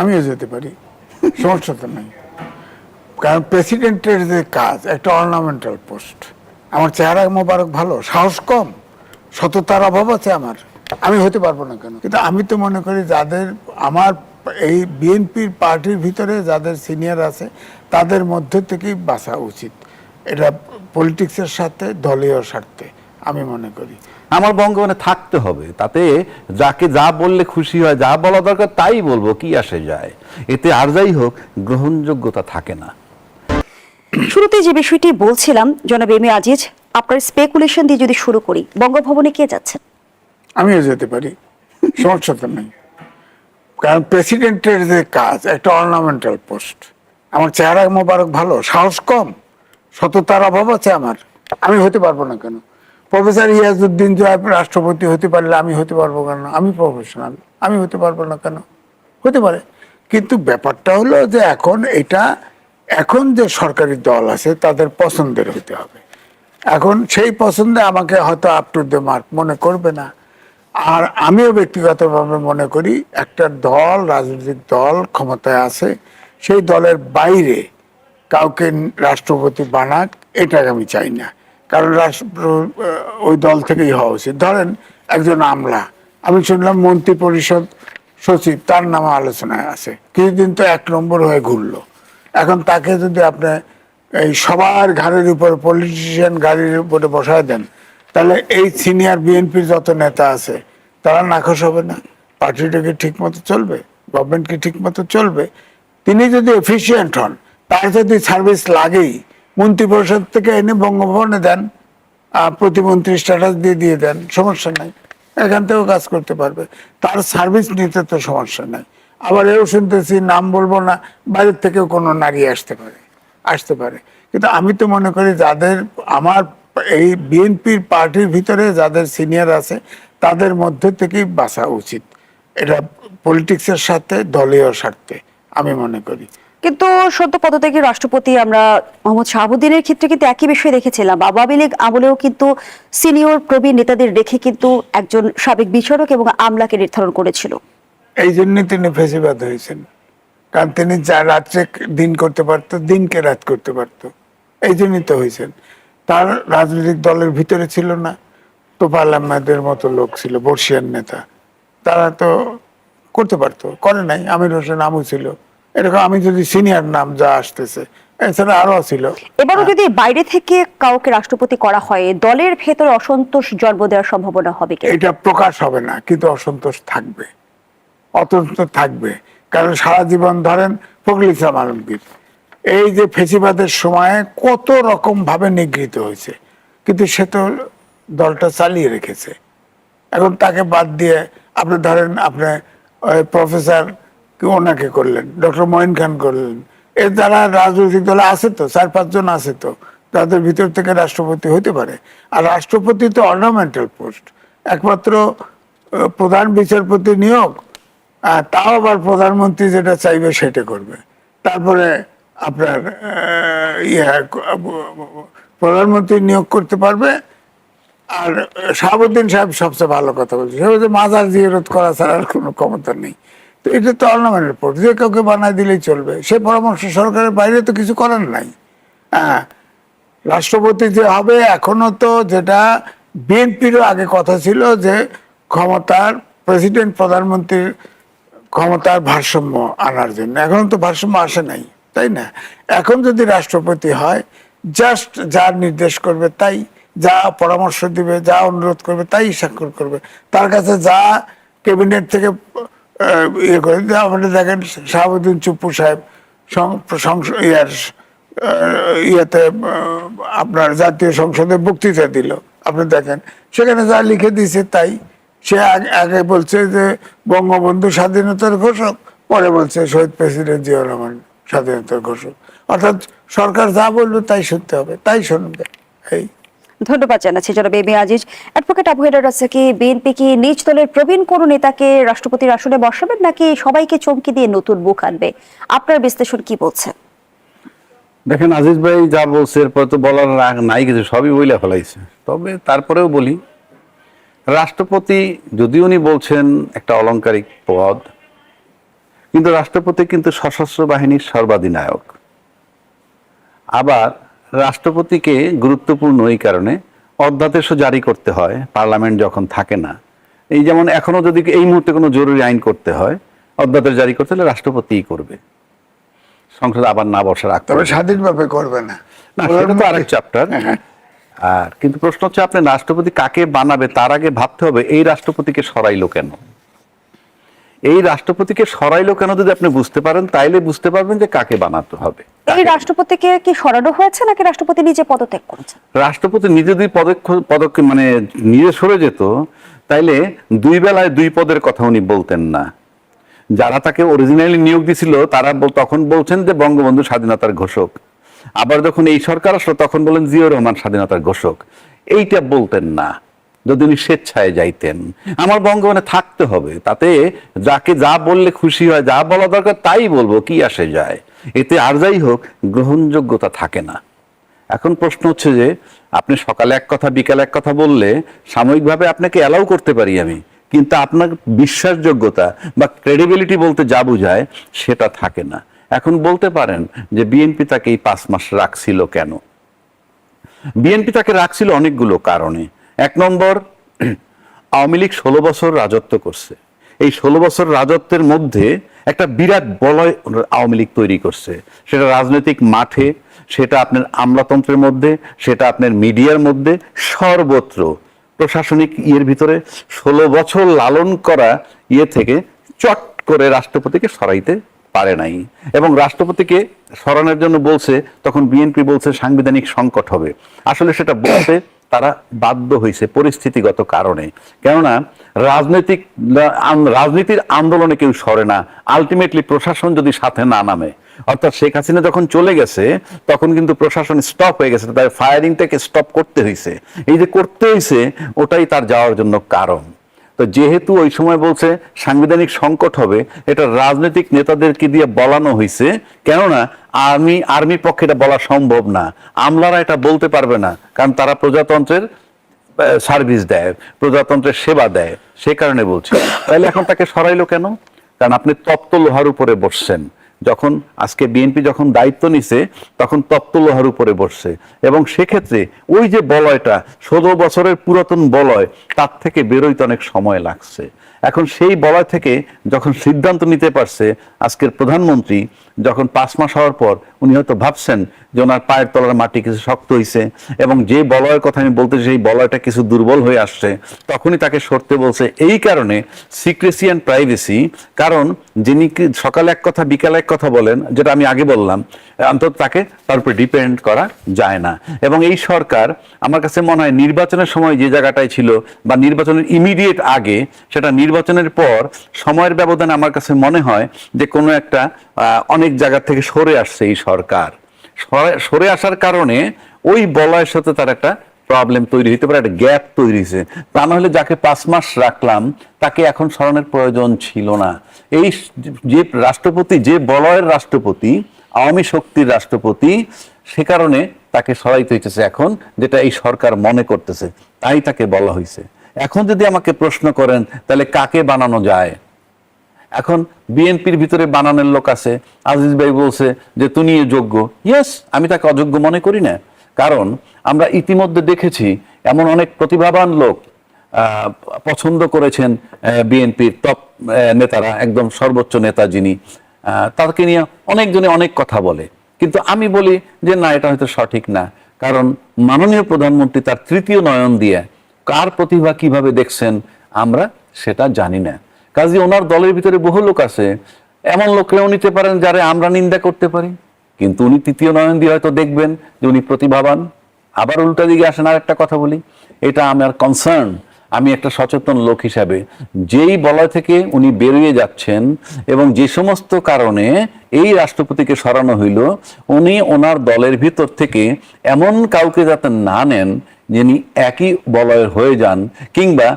আমিও যেতে পারি, সমস্যা তো নেই। কারণ প্রেসিডেন্টের যে কাজ একটা অর্নামেন্টাল পোস্ট। আমার চেহারা মোবারক ভালো, সাহস কম, সততার অভাব আছে আমার, আমি হতে পারবো না কেন? কিন্তু আমি তো মনে করি যাদের আমার এই বিএনপির পার্টির ভিতরে যাদের সিনিয়র আছে তাদের মধ্যে থেকেই বাঁচা উচিত। এটা পলিটিক্সের সাথে দলীয় স্বার্থে আমি মনে করি। আমার বঙ্গবন্ধে থাকতে হবে, তাতে যাকে যা বললে খুশি হয়, যা বলা দরকার তাই বলবো, কি আসে যায়, এতে আর যাই হোক গ্রহণযোগ্যতা থাকে না। শুরুতে যে বিষয়টি বলছিলাম জনাব এম এ আজিজ, আপনার স্পেকুলেশন দিয়ে যদি শুরু করি, বঙ্গভবনে কে যাচ্ছেন? আমিও যেতে পারি, সমস্যা তো নেই। কারণ প্রেসিডেন্টের যে কাজ একটা অর্নামেন্টাল পোস্ট। আমার চেহারা মোবারক ভালো, সাহস কম, সততার অভাব আছে আমার, আমি হতে পারবো না কেন? প্রফেসর ইয়াজউদ্দিন জয় রাষ্ট্রপতি হতে পারলে আমি হতে পারবো কেন? আমি প্রফেশনাল, আমি হতে পারবো না কেন? হতে পারে। কিন্তু ব্যাপারটা হলো যে এখন যে সরকারি দল আছে তাদের পছন্দের হতে হবে। এখন সেই পছন্দে আমাকে হয়তো আপ টু দ্য মার্ক মনে করবে না। আর আমিও ব্যক্তিগতভাবে মনে করি একটা দল, রাজনৈতিক দল ক্ষমতায় আছে, সেই দলের বাইরে কাউকে রাষ্ট্রপতি বানাক, এটা আমি চাই না। কারণ ওই দল থেকেই হওয়া উচিত। ধরেন একজন আমলা, আমি শুনলাম মন্ত্রী পরিষদ সচিব, তার নামে আলোচনায় আছে, কিছুদিন তো 1 নম্বর হয়ে ঘুরলো। এখন তাকে যদি আপনি এই সবার ঘাড়ের উপর, পলিটিশিয়ান গাড়ির উপরে বসায় দেন, তাহলে এই সিনিয়র বিএনপির যত নেতা আছে তারা নাখোশ হবে না? পার্টিটাকে ঠিক মতো চলবে, গভর্নমেন্টকে ঠিক মতো চলবে। তিনি যদি এফিসিয়েন্ট হন, তার যদি সার্ভিস লাগেই, মন্ত্রী পরিষদ থেকে এনে বঙ্গভবনে দেন, প্রতিমন্ত্রী স্ট্যাটাস দিয়ে দেন, সমস্যা নাই, এখান থেকেও কাজ করতে পারবে, তার সার্ভিস নিতে তো সমস্যা নাই। আবার এও শুনতেছি, নাম বলবো না, বাইরের থেকেও কোনো নারী আসতে পারে। কিন্তু আমি তো মনে করি যাদের আমার এই বিএনপির পার্টির ভিতরে যাদের সিনিয়র আছে তাদের মধ্যে থেকেই বাঁচা উচিত। এটা পলিটিক্সের সাথে দলীয় স্বার্থে আমি মনে করি। কিন্তু সদ্য পদত্যাগী রাষ্ট্রপতি আমরা মোহাম্মদ শাহাবুদ্দিনের ক্ষেত্রে কিন্তু একই বিষয় দেখেছিলাম। আওয়ামী লীগ আমলেও কিন্তু সিনিয়র প্রবীণ নেতাদের রেখে কিন্তু একজন সাবেক বিচারক এবং আমলাকে নির্ধারণ করেছিল। এই জন্যই তিনি ফেসিবাদ হয়েছেন, কারণ তিনি যা রাত্রে দিন করতে পারতো, দিনকে রাত করতে পারতো, এই জন্যই তো হয়েছেন। তার রাজনৈতিক দলের ভিতরে ছিল না তোফায়েল আহমেদের মতো লোক ছিল, বর্ষিয়ান নেতা, তারা তো করতে পারতো, করে নাই। আমির হোসেন আমু ছিল, এরকম আমি যদি সিনিয়র নাম যা আসতেছে, এছাড়া আরো ছিল। এবারও যদি বাইরে থেকে কাউকে রাষ্ট্রপতি করা হয়, দলের ভেতরে অসন্তোষ জন্ম দেওয়ার সম্ভাবনা হবে কি? এটা প্রকাশ হবে না, কিন্তু অসন্তোষ থাকবে, অতন্ত থাকবে। কারণ সারা জীবন ধরেন ফখরুল ইসলাম আলমগীর এই যে ফেসিবাদের সময়ে কত রকম ভাবে নিগৃহীত হয়েছে, কিন্তু সে তো দলটা চালিয়ে রেখেছে। এখন তাকে বাদ দিয়ে আপনি ধরেন আপনি প্রফেসর ওনাকে করলেন, ডক্টর মঈন খান করলেন, এর দ্বারা রাজনৈতিক দলে আছে তো 4-5 জন আছে তো, তাদের ভিতর থেকে রাষ্ট্রপতি হতে পারে। আর রাষ্ট্রপতি তো অর্নামেন্টাল পোস্ট, একমাত্র প্রধান বিচারপতি নিয়োগ, তাও আবার প্রধানমন্ত্রী যেটা চাইবে সেটা করবে। তারপরে আপনার প্রধানমন্ত্রী নিয়োগ করতে পারবে। আর শাহাবুদ্দিন সাহেব সবচেয়ে ভালো কথা বলছে, সে বলছে মাজার জিয়ারত করা ছাড়া আর কোনো ক্ষমতা নেই। তো এটা তো অর্নামেন্টাল পোস্ট, যে কাউকে বানায় দিলেই চলবে, সে পরামর্শ সরকারের বাইরে তো কিছু করার নাই। হ্যাঁ, রাষ্ট্রপতি যে হবে, এখনো তো যেটা বিএনপিরও আগে কথা ছিল যে ক্ষমতার প্রেসিডেন্ট প্রধানমন্ত্রীর ক্ষমতার ভারসাম্য আনার জন্য, এখন তো ভারসাম্য আসে নাই, তাই না? এখন যদি রাষ্ট্রপতি হয়, জাস্ট যা নির্দেশ করবে তাই, যা পরামর্শ দিবে, যা অনুরোধ করবে তাই স্বাক্ষর করবে, তার কাছে যা ক্যাবিনেট থেকে ইয়ে করে। আপনি দেখেন শাহাবুদ্দিন চুপ্পু সাহেব ইয়েতে আপনার জাতীয় সংসদে বক্তৃতা দিল, আপনি দেখেন সেখানে যা লিখে দিয়েছে তাই। সে আগে বলছে যে বঙ্গবন্ধু স্বাধীনতার ঘোষক, পরে বলছে শহীদ প্রেসিডেন্ট জিয়াউর রহমান স্বাধীনতার ঘোষক। অর্থাৎ সরকার যা বলবে তাই শুনতে হবে, তাই শুনবে। এই ধন্যবাদ জানাচ্ছি জনাব M A Aziz. Advocate Abu Haider Razzaki, BNP কি নিজ দলের প্রবীণ কোন নেতাকে রাষ্ট্রপতির আসনে বসাবেন, নাকি সবাইকে চমকি দিয়ে নতুন মুখ আনবে? আপনার বিশ্লেষণ কি বলছে? দেখেন আজিজ ভাই যা বলছে, এরপর তো বলার নাই কিছু, সবই বইলা ফেলাইছে। তবে তারপরেও বলি, রাষ্ট্রপতি যদিও উনি বলছেন একটা অলংকারিক পদ, কিন্তু রাষ্ট্রপতি কিন্তু সশস্ত্র বাহিনীর সর্বাধিনায়ক। আবার রাষ্ট্রপতিকে গুরুত্বপূর্ণ এই কারণে অধ্যাদেশও জারি করতে হয় পার্লামেন্ট যখন থাকে না। এই যেমন এখনো যদি এই মুহূর্তে কোনো জরুরি আইন করতে হয়, অধ্যাদেশ জারি করতে হলে রাষ্ট্রপতিই করবে, সংসদ আবার না বসার আগ তবে পর্যন্ত। স্বাধীনভাবে করবে না। না, সেটা তো আরেক চ্যাপ্টার। আর কিন্তু প্রশ্ন হচ্ছে আপনি রাষ্ট্রপতি কাকে বানাবে তার আগে ভাবতে হবে এই রাষ্ট্রপতিকে সরাইলো কেন। এই রাষ্ট্রপতিকে সরাইলো কেন যদি আপনি বুঝতে পারেন, তাইলে বুঝতে পারবেন যে কাকে বানাতে হবে। এই রাষ্ট্রপতিকে কি সরানো হয়েছে নাকি রাষ্ট্রপতি নিজে পদত্যাগ করেছেন? রাষ্ট্রপতি নিজে যদি পদক্ষেপ মানে নিজে সরে যেত, তাইলে দুই বেলায় দুই পদের কথা উনি বলতেন না। যারা তাকে অরিজিনালি নিয়োগ দিছিল তারা তখন বলছেন যে বঙ্গবন্ধু স্বাধীনতার ঘোষক, আবার যখন এই সরকার আসলো তখন বলেন জিয়াউর রহমান স্বাধীনতার ঘোষক। এইটা বলতেন না যদি উনি স্বেচ্ছায় যাইতেন। আমার বঙ্গবন্ধে থাকতে হবে, তাতে যাকে যা বললে খুশি হয়, যা বলা দরকার তাই বলবো, কি আসে যায়। এতে আর যাই হোক গ্রহণযোগ্যতা থাকে না। এখন প্রশ্ন হচ্ছে যে আপনি সকালে এক কথা বিকালে এক কথা বললে সাময়িকভাবে আপনাকে অ্যালাউ করতে পারি আমি, কিন্তু আপনার বিশ্বাসযোগ্যতা বা ক্রেডিবিলিটি বলতে যা বোঝায় সেটা থাকে না। এখন বলতে পারেন যে বিএনপি তাকে এই 5 মাস রাখছিল কেন? বিএনপি তাকে রাখছিল অনেকগুলো কারণে। এক নম্বর, আওয়ামী লীগ 16 বছর রাজত্ব করছে। এই 16 বছর রাজত্বের মধ্যে একটা বিরাট বলয় আওয়ামী লীগ তৈরি করছে, সেটা রাজনৈতিক মাঠে, সেটা আপনার আমলাতন্ত্রের মধ্যে, সেটা আপনার মিডিয়ার মধ্যে, সর্বত্র প্রশাসনিক ইয়ের ভিতরে 16 বছর লালন করা ইয়ে থেকে চট করে রাষ্ট্রপতিকে সরাইতে পারে নাই। এবং রাষ্ট্রপতিকে সরানোর জন্য বলছে, তখন বিএনপি বলছে সাংবিধানিক সংকট হবে। আসলে সেটা বলতে তারা বাধ্য হয়েছে পরিস্থিতিগত কারণে। কেননা রাজনীতির আন্দোলনে কেউ সরে না, আলটিমেটলি প্রশাসন যদি সাথে না নামে। অর্থাৎ শেখ হাসিনা যখন চলে গেছে তখন কিন্তু প্রশাসন স্টপ হয়ে গেছে, তাই ফায়ারিংটাকে স্টপ করতে হয়েছে। এই যে করতে হয়েছে ওটাই তার যাওয়ার জন্য কারণ। তো যেহেতু ওই সময় বলছে সাংবিধানিক সংকট হবে, এটা রাজনৈতিক নেতাদেরকে দিয়ে বলানো হয়েছে। কেননা আর্মির পক্ষে এটা বলা সম্ভব না, আমলারা এটা বলতে পারবে না, কারণ তারা প্রজাতন্ত্রের সার্ভিস দেয়, প্রজাতন্ত্রের সেবা দেয়, সে কারণে বলছে। তাহলে এখন তাকে সরাইলো কেন? কারণ আপনি তপ্ত লোহার উপরে বসছেন। যখন আজকে বিএনপি যখন দায়িত্ব নিছে তখন তপ্ত লোহার উপরে বসছে, এবং সেক্ষেত্রে ওই যে বলয়টা 16 বছরের পুরাতন বলয়, তার থেকে বেরোইতে অনেক সময় লাগছে। এখন সেই বলয় থেকে যখন সিদ্ধান্ত নিতে পারছে আজকের প্রধানমন্ত্রী, যখন 5 মাস হওয়ার পর উনি হয়তো ভাবছেন যে ওনার পায়ের তলার মাটি কিছু শক্ত হয়েছে, এবং যে বলয়ের কথা আমি বলতে সেই বলয়টা কিছু দুর্বল হয়ে আসছে, তখনই তাকে সরতে বলছে। এই কারণে সিক্রেসি অ্যান্ড প্রাইভেসি, কারণ যিনি সকালে এক কথা বিকালে এক কথা বলেন, যেটা আমি আগে বললাম, অন্তত তাকে তার উপরে ডিপেন্ড করা যায় না। এবং এই সরকার আমার কাছে মনে হয় নির্বাচনের সময় যে জায়গাটায় ছিল, বা নির্বাচনের ইমিডিয়েট আগে, সেটা নির্বাচনের পর সময়ের ব্যবধানে আমার কাছে মনে হয় যে কোনো একটা অনেক জায়গা থেকে সরে আসছে এই সরকার। সরে আসার কারণে ওই বলয়ের সাথে তার একটা প্রবলেম তৈরি হতে পারে, একটা গ্যাপ তৈরি হয়েছে। তা না হলে যাকে 5 মাস রাখলাম তাকে এখন সরানোর প্রয়োজন ছিল না। এই যে রাষ্ট্রপতি, যে বলয়ের রাষ্ট্রপতি, আওয়ামী শক্তির রাষ্ট্রপতি, সে কারণে তাকে সরাইতে হইতেছে এখন, যেটা এই সরকার মনে করতেছে, তাই তাকে বলা হয়েছে। এখন যদি আমাকে প্রশ্ন করেন তাহলে কাকে বানানো যায়, এখন বিএনপির ভিতরে বানানোর লোক আছে। আজিজ ভাই বলছে যে তুমি যোগ্য। ইয়েস, আমি তাকে অযোগ্য মনে করি না, কারণ আমরা ইতিমধ্যে দেখেছি এমন অনেক প্রতিভাবান লোক পছন্দ করেছেন বিএনপির টপ নেতারা, একদম সর্বোচ্চ নেতা যিনি, তাকে নিয়ে অনেকজনে অনেক কথা বলে। কিন্তু আমি বলি যে না, এটা হয়তো সঠিক না, কারণ মাননীয় প্রধানমন্ত্রী তার তৃতীয় নয়ন দিয়ে কার প্রতিভা কিভাবে দেখছেন আমরা সেটা জানি না। কাজে ওনার দলের ভিতরে বহু লোক আছে, এমন লোকরাও নিতে পারেন যারা আমরা নিন্দা করতে পারি, কিন্তু উনি তৃতীয় নয়ন দিয়ে হয়তো দেখবেন যে উনি প্রতিভাবান। আবার উল্টা দিকে আসেন আর একটা কথা বলি, এটা আমার কনসার্ন। আমি একটা সচেতন লোক হিসাবে যেই বলয় থেকে উনি বেরিয়ে যাচ্ছেন এবং যে সমস্ত কারণে এই রাষ্ট্রপতিকে সরানো হইল, উনি ওনার দলের ভিতর থেকে এমন কাউকে যাতে না নেন যিনি একই বলয়ের হয়ে যান, কিংবা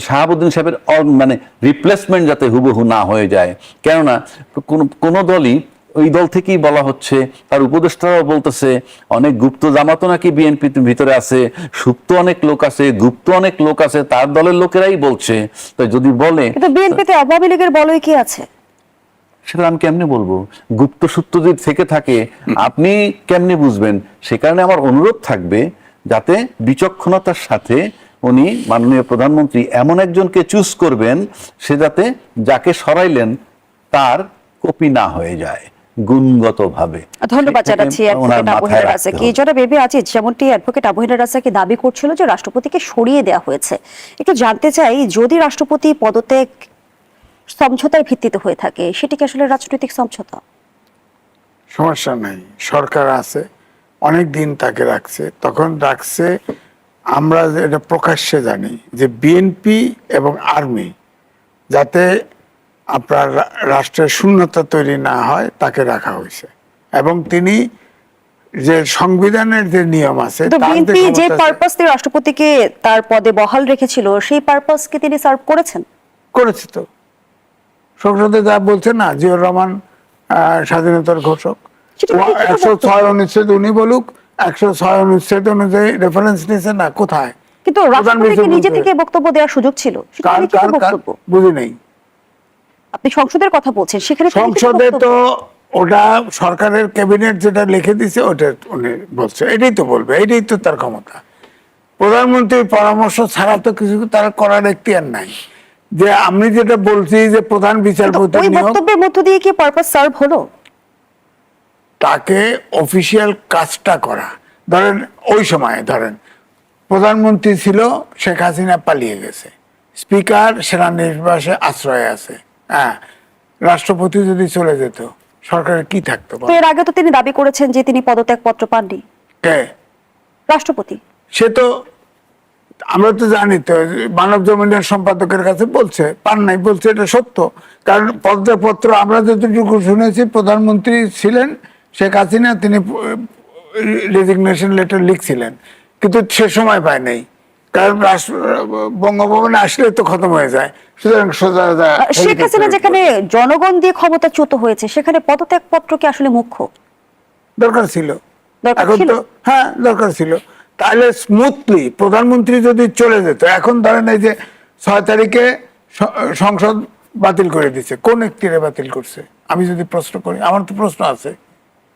শাহাবুদ্দিন সাহেবের মানে রিপ্লেসমেন্ট যাতে হুবহু না হয়ে যায়। কেননা কোনো দলই ওই দল থেকেই বলা হচ্ছে, তার উপদেষ্টারাও বলতেছে অনেক গুপ্ত জামাতও নাকি বিএনপি ভিতরে আছে, সুপ্ত অনেক লোক আছে, গুপ্ত অনেক লোক আছে, তার দলের লোকেরাই বলছে। তো যদি বলে, কিন্তু বিএনপিতে আওয়ামী লীগের বলয় কি আছে? সেটা আমি কেমনে বলবো? গুপ্ত সূত্র যদি থেকে থাকে আপনি কেমনে বুঝবেন? সে কারণে আমার অনুরোধ থাকবে যাতে বিচক্ষণতার সাথে উনি মাননীয় প্রধানমন্ত্রী এমন একজনকে চুজ করবেন, সে যাতে যাকে সরাইলেন তার কপি না হয়ে যায় গুণগতভাবে। ধন্যবাদ সেটাকে জানাচ্ছি ওনার অ্যাডভোকেট আবু মাথায় হেনা রাখতে রাজাকে। হবে। যারা বেবি আজিজ, যেমনটি অ্যাডভোকেট আবু হেনা রাজাকে দাবি করছিল যে রাষ্ট্রপতিকে সরিয়ে দেওয়া হয়েছে, একটু জানতে চাই যদি রাষ্ট্রপতি পদত্যাগ সমঝোতার ভিত্তিতে হয়ে থাকে, সেটি কি আসলে রাজনৈতিক সমঝোতা? সমস্যা নাই, সরকার আছে, অনেক দিন তাকে রাখছে, তখন রাখছে। আমরা এটা প্রকাশ্যে জানি যে বিএনপি এবং আর্মি যাতে আপনার রাষ্ট্রের শূন্যতা তৈরি না হয় তাকে রাখা হয়েছে। এবং তিনি যে সংবিধানের যে নিয়ম আছে, তো তার যে বিএনপি যে ক্ষমতা আছে, পারপাস দিয়ে রাষ্ট্রপতিকে তার পদে বহাল রেখেছিল, সেই পারপাসকে তিনি সার্ভ করেছেন। করেছে তো। সংসদে যা বলছে না, জিয়াউর রহমান স্বাধীনতার ঘোষক, সেটা লিখিত 106 অনুচ্ছেদ উনি বলুক, 106 অনুচ্ছেদ অনুযায়ী রেফারেন্স নিয়েছে না, কোথায়? কিন্তু প্রধান রাষ্ট্রপতিকে নিজে বিচারপতি। থেকে বক্তব্য দেওয়ার সুযোগ ছিল, সেটা কার লিখিত কার কার বক্তব্য। বুঝি নেই। আপনি সংসদের কথা বলছেন, সেখানে তো লিখিত সংসদে বক্তব্য। তো ওটা সরকারের ক্যাবিনেট যেটা লিখে দিছে ওটা উনি বলছে, এটাই তো বলবে, এটাই তো তার ক্ষমতা। প্রধানমন্ত্রীর পরামর্শ ছাড়া তো কিছু তার করার এখতিয়ার নাই। যে আমি যেটা বলছি যে প্রধান কিন্তু বিচারপতি ওই নিয়োগ, বক্তব্যের মধ্য দিয়ে কি পারপাস সার্ভ হলো? তাকে অফিসিয়াল কাজটা করা। ধরেন ওই সময় ধরেন প্রধানমন্ত্রী ছিল, শেখ হাসিনা পালিয়ে গেছে, স্পিকার সেনানিবাসে আশ্রয়ে আছে, হ্যাঁ, রাষ্ট্রপতি যদি চলে যেত সরকারের কি থাকতো? তো এর আগে তো তিনি দাবি করেছেন যে তিনি পদত্যাগ পত্র পাননি, কে? রাষ্ট্রপতি। সে তো, আমরা তো জানি তো, মানব জমিনের সম্পাদকের কাছে বলছে পান নাই, বলছে এটা সত্য। কারণ পত্র আমরা যতটুকু শুনেছি, প্রধানমন্ত্রী ছিলেন শেখ হাসিনা, তিনি রেজিগনেশন লেটার লিখছিলেন, কিন্তু সে সময় পায় নাই। কারণ বঙ্গভবনে আসলে তো খতম হয়ে যায়, সুতরাং সোজা শেখ হাসিনা যেখানে জনগণ দিয়ে ক্ষমতাচ্যুত হয়েছে, সেখানে পদত্যাগ পত্র কি আসলে মুখ্য? দরকার ছিল। দরকার এখন ছিল? তো হ্যাঁ দরকার ছিল। তাহলে স্মুথলি প্রধানমন্ত্রী যদি চলে যেত, এখন ধরেন এই যে 6 তারিখে সংসদ বাতিল করে দিচ্ছে, কোন এখতিয়ারে বাতিল করছে? আমি যদি প্রশ্ন করি, আমার তো প্রশ্ন আছে,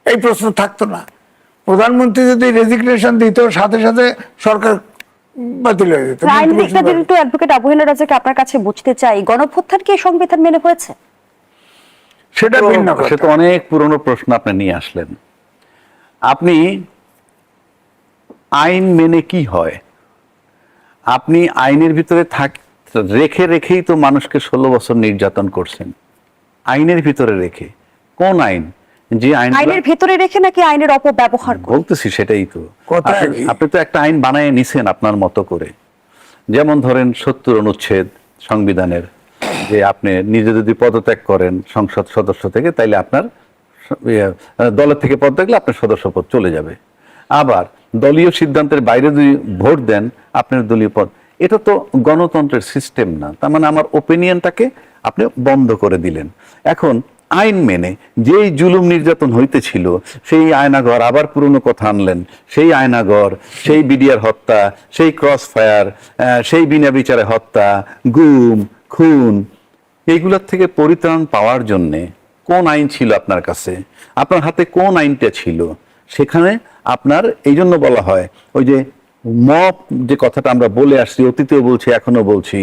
এই প্রশ্ন থাকতো না। প্রধানমন্ত্রী যদি রেজিগনেশন দিত, সাথে সাথে সরকার বাতিল হয়ে যেত। আইন দিকটা যদি একটু অ্যাডভোকেট আবু হেনা রাজাকে আপনার কাছে বুঝতে চাই, গণঅভ্যুত্থান কি সংবিধান মেনে হয়েছে? সেটা ভিন্ন সে তো কথা। অনেক পুরনো প্রশ্ন আপনি নিয়ে আসলেন। আপনি আইন মেনে কি হয়? আপনি আইনের ভিতরে রেখেই তো মানুষকে 16 বছর নির্যাতন করছেন, আইনের ভিতরে রেখে। কোন আইন? যে আইনের ভিতরে রেখে নাকি আইনের অপব্যবহার করে? বলতেছি সেটাই তো। কথা আপনি তো একটা আইন বানায় নিছেন আপনার মতো করে। যেমন ধরেন 70 অনুচ্ছেদ সংবিধানের, যে আপনি নিজে যদি পদত্যাগ করেন সংসদ সদস্য থেকে, তাইলে আপনার দলের থেকে পদত্যাগ করলে আপনার সদস্যপদ চলে যাবে। আবার দলীয় সিদ্ধান্তের বাইরে যদি ভোট দেন, আপনার দলীয় পদ। এটা তো গণতন্ত্রের সিস্টেম না। তার মানে আমার ওপিনিয়নটাকে আপনি বন্ধ করে দিলেন। এখন আইন মেনে যেই জুলুম নির্যাতন হইতেছিল, সেই আয়নাঘর আবার পুরনো কথা আনলেন, সেই আয়নাঘর, সেই বিডিআর হত্যা, সেই ক্রস ফায়ার, সেই বিনা বিচারে হত্যা, গুম খুন, এইগুলোর থেকে পরিত্রাণ পাওয়ার জন্যে কোন আইন ছিল আপনার কাছে? আপনার হাতে কোন আইনটা ছিল? সেখানে আপনার এই জন্য বলা হয়, ওই যে মব যে কথাটা আমরা বলে আসছি, অতীতেও বলছি এখনো বলছি,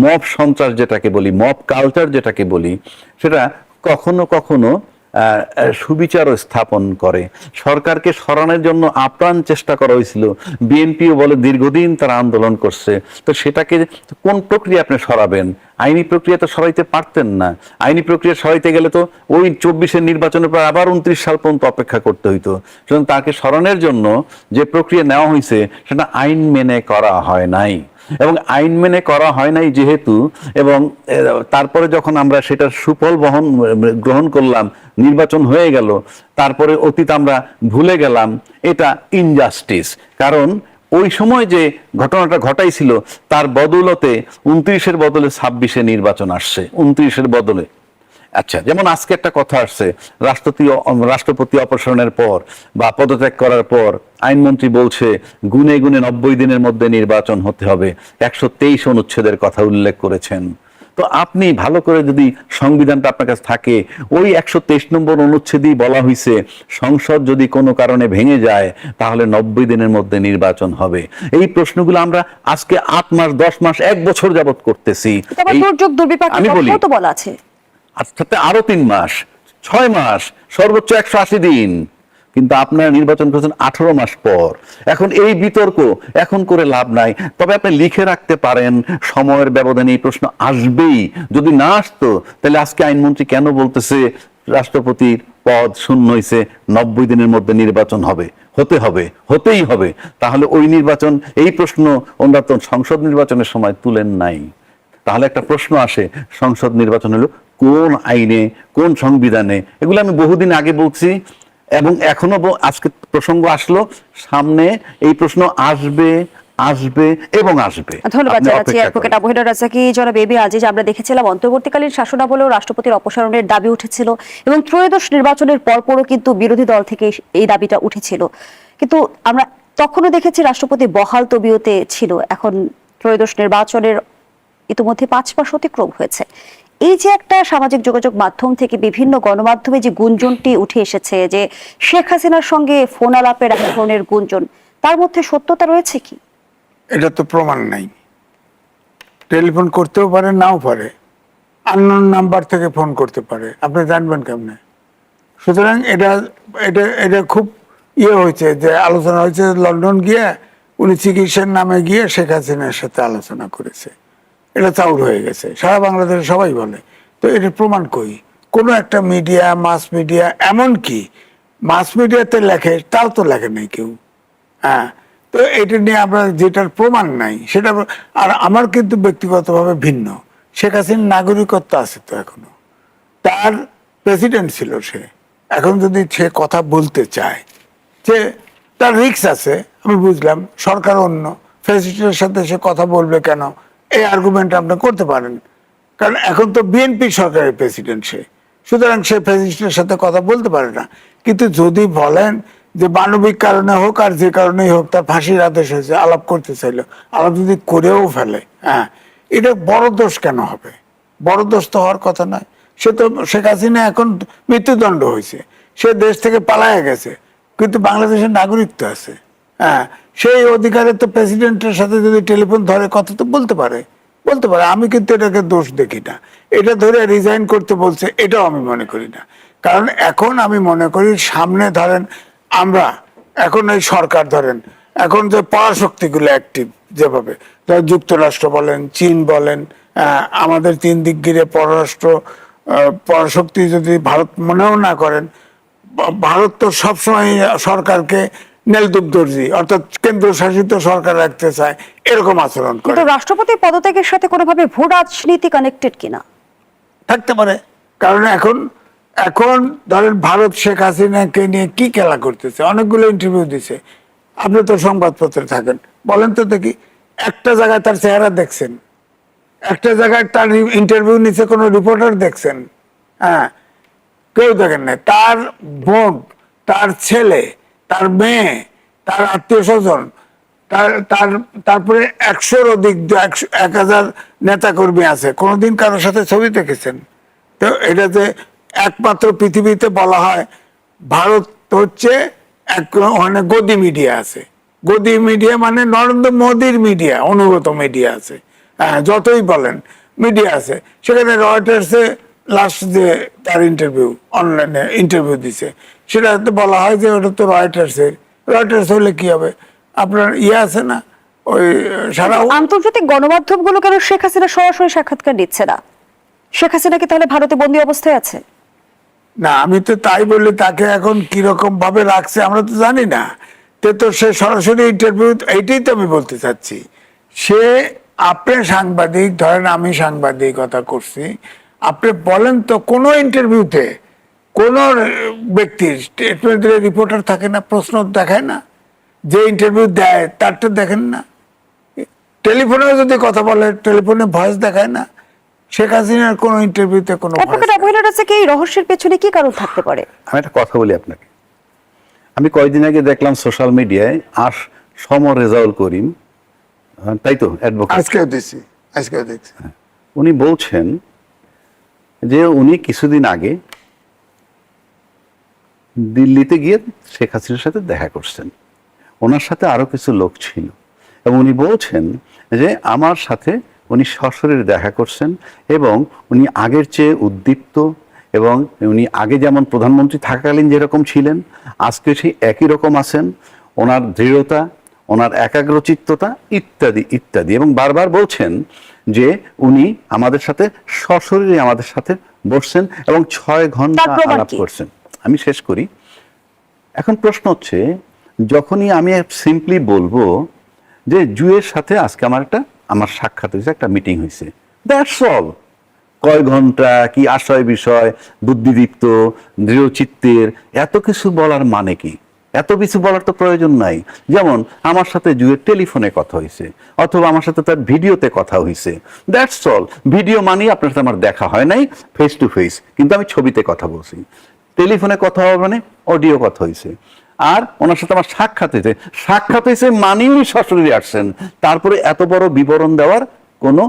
মব সন্ত্রাস যেটাকে বলি, মব কালচার যেটাকে বলি, সেটা কখনো কখনো সুবিচারও স্থাপন করে। সরকারকে সরানোর জন্য আপ্রাণ চেষ্টা করা হয়েছিল, বিএনপিও বলে দীর্ঘদিন তারা আন্দোলন করছে। তো সেটাকে কোন প্রক্রিয়া আপনি সরাবেন? আইনি প্রক্রিয়া তো সরাইতে পারতেন না। আইনি প্রক্রিয়া সরাইতে গেলে তো ওই 24-এর নির্বাচনের পর আবার 29 সাল পর্যন্ত অপেক্ষা করতে হইতো। সুতরাং তাকে সরানোর জন্য যে প্রক্রিয়া নেওয়া হয়েছে, সেটা আইন মেনে করা হয় নাই। এবং আইন মেনে করা হয় নাই যেহেতু, এবং তারপরে যখন আমরা সেটার সুফল গ্রহণ করলাম, নির্বাচন হয়ে গেল, তারপরে অতীত আমরা ভুলে গেলাম, এটা ইনজাস্টিস। কারণ ওই সময় যে ঘটনাটা ঘটাইছিল, তার বদৌলতে 29-এর বদলে 26-এ নির্বাচন আসছে, 29-এর বদলে। আচ্ছা, যেমন আজকে একটা কথা আসছে, রাষ্ট্রপতি অপসারণের পর বা পদত্যাগ করার পর আইনমন্ত্রী বলছে গুনে গুনে 90 দিনের মধ্যে নির্বাচন হতে হবে, 123 অনুচ্ছেদের কথা উল্লেখ করেছেন। তো আপনি ভালো করে যদি সংবিধানটা আপনার কাছে থাকে, ওই 123 নম্বর অনুচ্ছেদেই বলা হয়েছে সংসদ যদি কোনো কারণে ভেঙে যায় তাহলে 90 দিনের মধ্যে নির্বাচন হবে। এই প্রশ্নগুলো আমরা আজকে 8 মাস 10 মাস 1 বছর যাবত করতেছি। দুর্যোগ দুর্বিপাকের আমি বলি কথাও তো বলা আছে, সাথে আরো 3 মাস 6 মাস সর্বোচ্চ 180 দিন, কিন্তু আপনারা নির্বাচন করেছেন 18 মাস পর। এখন এই বিতর্ক এখন করে লাভ নাই। তবে আপনি লিখে রাখতে পারেন সময়ের ব্যবধানে এই প্রশ্ন আসবেই। যদি না আসতো তাহলে আজকে আইনমন্ত্রী কেন বলতেছে রাষ্ট্রপতির পদ শূন্য হয়েছে, 90 দিনের মধ্যে নির্বাচন হতেই হবে। তাহলে ওই নির্বাচন, এই প্রশ্ন ওনারা তো সংসদ নির্বাচনের সময় তুলেন নাই। তাহলে একটা প্রশ্ন আসে, সংসদ নির্বাচন হলো কোন আইনে, কোন সংবিধানে? এগুলো আমি বহুদিন আগে বলছি এবং এখনো আজকে প্রসঙ্গ আসলো, সামনে এই প্রশ্ন আসবে এবং আসবে। ধন্যবাদ আপনি জানাচ্ছি অপেক্ষা অ্যাডভোকেট করেন। আবু হেনা রাজাকি। জনাব এবি আজিজ, আমরা দেখেছিলাম অন্তর্বর্তীকালীন শাসনামলেও রাষ্ট্রপতির অপসারণের দাবি উঠেছিল এবং ত্রয়োদশ নির্বাচনের পরপরও কিন্তু বিরোধী দল থেকে এই দাবিটা উঠেছিল, কিন্তু আমরা তখনও দেখেছি রাষ্ট্রপতি বহাল তবিয়তে ছিল। এখন ত্রয়োদশ নির্বাচনের ইতিমধ্যে 5 মাস অতিক্রম হয়েছে। এই যে একটা সামাজিক যোগাযোগ মাধ্যম থেকে বিভিন্ন গণমাধ্যমে যে গুঞ্জনটি উঠে এসেছে যে শেখ হাসিনার সঙ্গে ফোন আলাপের এক ধরনের গুঞ্জন, তার মধ্যে সত্যতা রয়েছে কি? এটা তো প্রমাণ নাই। টেলিফোন করতেও পারে, নাও পারে, আননোন নাম্বার থেকে ফোন করতে পারে, আপনি জানবেন কেমনে? সুতরাং এটা এটা এটা খুব হয়েছে, যে আলোচনা হয়েছে লন্ডন গিয়ে উনি চিকিৎসার নামে গিয়ে শেখ হাসিনার সাথে আলোচনা করেছে। এটা চাউর হয়ে গেছে, সারা বাংলাদেশে সবাই বলে। তো এটার প্রমাণ কই? কোনো একটা মিডিয়া, মাস মিডিয়া, এমনকি মাস মিডিয়াতে লেখে, তাও তো লেখে নাই কেউ। হ্যাঁ, তো এটা নিয়ে আমরা, যেটার প্রমাণ নাই সেটা। আর আমার কিন্তু ব্যক্তিগতভাবে ভিন্ন। শেখ হাসিনার নাগরিকত্ব আছে তো এখনো, তার প্রেসিডেন্ট ছিল সে। এখন যদি সে কথা বলতে চায়, যে তার রিস্ক আছে, আমি বুঝলাম, সরকার অন্য, প্রেসিডেন্টের সাথে সে কথা বলবে কেন, এই আর্গুমেন্ট আপনি করতে পারেন। কারণ এখন তো বিএনপি সরকারের প্রেসিডেন্ট সে, সুতরাং সে প্রেসিডেন্টের সাথে কথা বলতে পারে না। কিন্তু যদি বলেন যে মানবিক কারণে হোক আর যে কারণেই হোক তার ফাঁসির আদেশ হয়েছে, আলাপ করতে চাইলো, আলাপ যদি করেও ফেলে, হ্যাঁ, এটা বড় দোষ কেন হবে? বড় দোষ তো হওয়ার কথা নয়। সে তো, শেখ হাসিনা এখন মৃত্যুদণ্ড হয়েছে, সে দেশ থেকে পালায় গেছে, কিন্তু বাংলাদেশের নাগরিকত্ব আছে। হ্যাঁ, সেই অধিকারে তো প্রেসিডেন্টের সাথে যদি টেলিফোন ধরে কথা তো বলতে পারে। আমি কিন্তু এটাকে দোষ দেখি না। এটা ধরে রিজাইন করতে বলছে, এটাও আমি মনে করি না। কারণ এখন আমি মনে করি সামনে ধরেন আমরা, এখন এই সরকার ধরেন, এখন যে পরাশক্তিগুলো অ্যাক্টিভ যেভাবে, যুক্তরাষ্ট্র বলেন, চীন বলেন, আমাদের 3 দিক ঘিরে পরাশক্তি যদি ভারত মনেও না করেন, ভারত তো সবসময় সরকারকে নেলদুপ দর্জি, অর্থাৎ কেন্দ্রশাসিত সরকার রাখতে চায়, এরকম আচরণ করে। কিন্তু রাষ্ট্রপতির পদত্যাগের সাথে কোনোভাবে ভূ রাজনীতি কানেক্টেড কিনা? থাকতে পারে, কারণ এখন ধরেন ভারত শেখ হাসিনাকে নিয়ে কি খেলা করতেছে, অনেকগুলো ইন্টারভিউ দিছে। আপনি তো সংবাদপত্রে থাকেন, বলেন তো দেখি একটা জায়গায় তার চেহারা দেখছেন? একটা জায়গায় তার ইন্টারভিউ নিচ্ছে কোনো রিপোর্টার দেখছেন? হ্যাঁ, কেউ দেখেন না। তার বোন, তার ছেলে, তার মেয়ে, তার আত্মীয় স্বজন, তারপরে 100-র অধিক, 1000 নেতা কর্মী আছে। কোনোদিন কারোর সাথে ছবি দেখেছেন? তো এটা যে একমাত্র পৃথিবীতে বলা হয় ভারত হচ্ছে ওখানে গদি মিডিয়া আছে। গদি মিডিয়া মানে নরেন্দ্র মোদীর মিডিয়া, অনুগত মিডিয়া আছে। হ্যাঁ, যতই বলেন মিডিয়া আছে। সেখানে রয়টার্সে লাস্ট যে তার ইন্টারভিউ, অনলাইনে ইন্টারভিউ দিছে, সেটা বলা হয় যে ওটা তো রয়টার্স হলে কি হবে, আপনার আছে না, ওই সারা আন্তর্জাতিক গণমাধ্যমগুলো কেন শেখ হাসিনা সরাসরি সাক্ষাৎকার দিচ্ছে না? শেখ হাসিনা কি তাহলে ভারতে বন্দী অবস্থায় আছে? না, আমি তো তাই বলি, তাকে এখন কিরকম ভাবে রাখছে আমরা তো জানি না। তো সে সরাসরি ইন্টারভিউ, এইটাই তো আমি বলতে চাচ্ছি। সে, আপনি সাংবাদিক, ধরেন আমি সাংবাদিকতা করছি, আপনি বলেন তো কোনো ইন্টারভিউতে কোন ব্যক্তির স্টেটমেন্ট দিলে রিপোর্টার থাকে না, প্রশ্ন দেখায় না? যে ইন্টারভিউ দেয় তারটা দেখেন না? টেলিফোনেও যদি কথা বলে, টেলিফোনে ভয়েস দেখায় না? শেখ হাসিনার কোনো ইন্টারভিউতে কোনো অ্যাডভোকেট আবু হেলাল রাজাকে এই রহস্যের পেছনে কি কারণ থাকতে পারে? আমি একটা কথা বলি আপনাকে। আমি কয়েকদিন আগে দেখলাম সোশ্যাল মিডিয়ায় সম রেজাউল করিম, তাই তো অ্যাডভোকেট, আজকেও দেখছি উনি বলছেন যে উনি কিছুদিন আগে দিল্লিতে গিয়ে শেখ হাসিনার সাথে দেখা করছেন, ওনার সাথে আরো কিছু লোক ছিল, এবং উনি বলছেন যে আমার সাথে উনি সশরীরে দেখা করছেন এবং উনি আগের চেয়ে উদ্দীপ্ত, এবং উনি আগে যেমন প্রধানমন্ত্রী থাকাকালীন যেরকম ছিলেন আজকে সেই একই রকম আছেন, ওনার দৃঢ়তা, ওনার একাগ্রচিত্ততা ইত্যাদি ইত্যাদি, এবং বারবার বলছেন যে উনি আমাদের সাথে সশরীরে আমাদের সাথে বসছেন এবং 6 ঘন্টা তার প্রমাণ আলাপ কি? করছেন। আমি শেষ করি। এখন প্রশ্ন হচ্ছে, যখনই আমি সিম্পলি বলবো যে জুয়ের সাথে আজকে আমার সাক্ষাৎ হয়েছে, একটা মিটিং হয়েছে, দ্যাটস অল। কয় ঘন্টা, কি আশয় বিষয়, বুদ্ধিদীপ্ত, দৃঢ়চিত্তের, এত কিছু বলার মানে কি? এত কিছু বলার তো প্রয়োজন নাই। যেমন আমার সাথে জুয়ের টেলিফোনে কথা হয়েছে, অথবা আমার সাথে তার ভিডিওতে কথা হয়েছে, দ্যাটস অল। ভিডিও মানে আপনার সাথে আমার দেখা হয় নাই ফেস টু ফেস, কিন্তু আমি ছবিতে কথা বলছি। টেলিফোনে কথা হবে মানে অডিও কথা হয়েছে। আর ওনার সাথে আমার সাক্ষাৎ হয়েছে মানে উনি সশরীরে আসছেন। তারপরে এত বড় বিবরণ দেওয়ার কোনো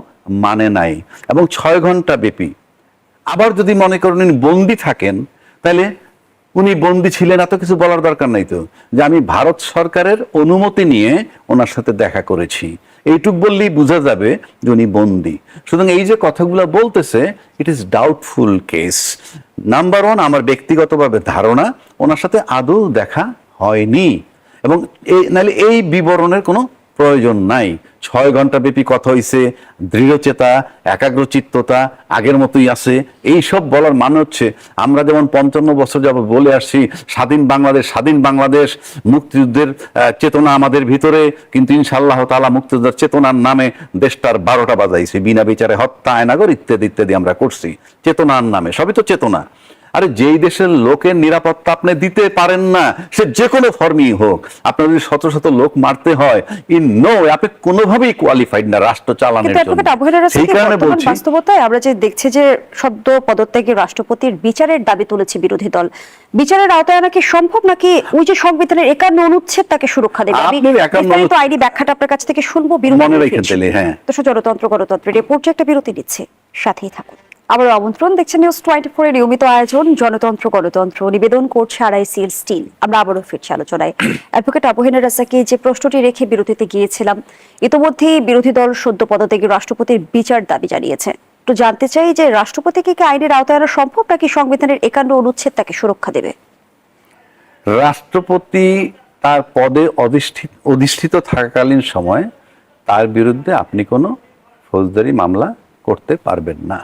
মানে নাই, এবং 6 ঘন্টা ব্যাপী। আবার যদি মনে করেন উনি বন্দি থাকেন, তাহলে উনি বন্দি ছিলেন, এত কিছু বলার দরকার নাই তো, যে আমি ভারত সরকারের অনুমতি নিয়ে ওনার সাথে দেখা করেছি, এইটুক বললেই বোঝা যাবে যে উনি বন্দি। সুতরাং এই যে কথাগুলো বলতেছে, it is doubtful case. Number 1, আমার ব্যক্তিগতভাবে ধারণা ওনার সাথে আদৌ দেখা হয়নি, এবং নাহলে এই বিবরণের কোনো প্রয়োজন নাই। 6 ঘন্টা ব্যাপী কথা হইছে, দৃঢ়চেতা, একাগ্রচিত্ততা আগের মতোই আছে। এই সব বলার মানে হচ্ছে, আমরা যেমন 55 বছর যাবত বলে আসছি স্বাধীন বাংলাদেশ, মুক্তিযুদ্ধের চেতনা আমাদের ভিতরে, কিন্তু ইনশাআল্লাহ তাআলা মুক্তিযুদ্ধের চেতনার নামে দেশটার 12টা বাজাইছে, বিনা বিচারে হত্যা, আয়নাগর ইত্যাদি ইত্যাদি আমরা করছি চেতনার নামে। সবই তো চেতনা। আরে যেই দেশের লোকের নিরাপত্তা আপনি দিতে পারেন না, সে যে কোনো ফর্মই হোক, আপনার যদি শত শত লোক মারতে হয়, আপনি কোনোভাবেই কোয়ালিফাইড না রাষ্ট্র চালানোর জন্য। সেই কারণে বলছি, বাস্তবতায় আমরা যে দেখছি যে সদ্য পদত্যাগী রাষ্ট্রপতির বিচারের দাবি তুলেছে বিরোধী দল, বিচারের আওতায় আনা কি সম্ভব, নাকি ওই যে সংবিধানের 51 অনুচ্ছেদ তাকে সুরক্ষা দেবে? আমি বিস্তারিত আইনি ব্যাখ্যাটা আপনার কাছ থেকে শুনবো বিরোধী। হ্যাঁ, তো জনতন্ত্র গণতন্ত্রের রিপোর্টে একটা বিরতি দিচ্ছে, সাথেই থাকুন। আবার আমন্ত্রণ, দেখছেন নিউজ 24 এর নিয়মিত আয়োজন জনতন্ত্র গণতন্ত্র, নিবেদন করছে RICL স্টিল। আমরা আবারও ফিরছি আলোচনায়। অ্যাডভোকেট আবু হেলাল রাজাকে যে প্রশ্নটি রেখে বিরতিতে গিয়েছিলাম, ইতিমধ্যেই বিরোধী দল সদ্য পদত্যাগী রাষ্ট্রপতির বিচার দাবি জানিয়েছে। তো জানতে চাই যে রাষ্ট্রপতিকে কি আইনের আওতায় আনা সম্ভব, নাকি সংবিধানের 51 অনুচ্ছেদ তাকে সুরক্ষা দেবে? রাষ্ট্রপতি তার পদে অধিষ্ঠিত থাকাকালীন সময় তার বিরুদ্ধে আপনি কোনো ফৌজদারি মামলা করতে পারবেন না।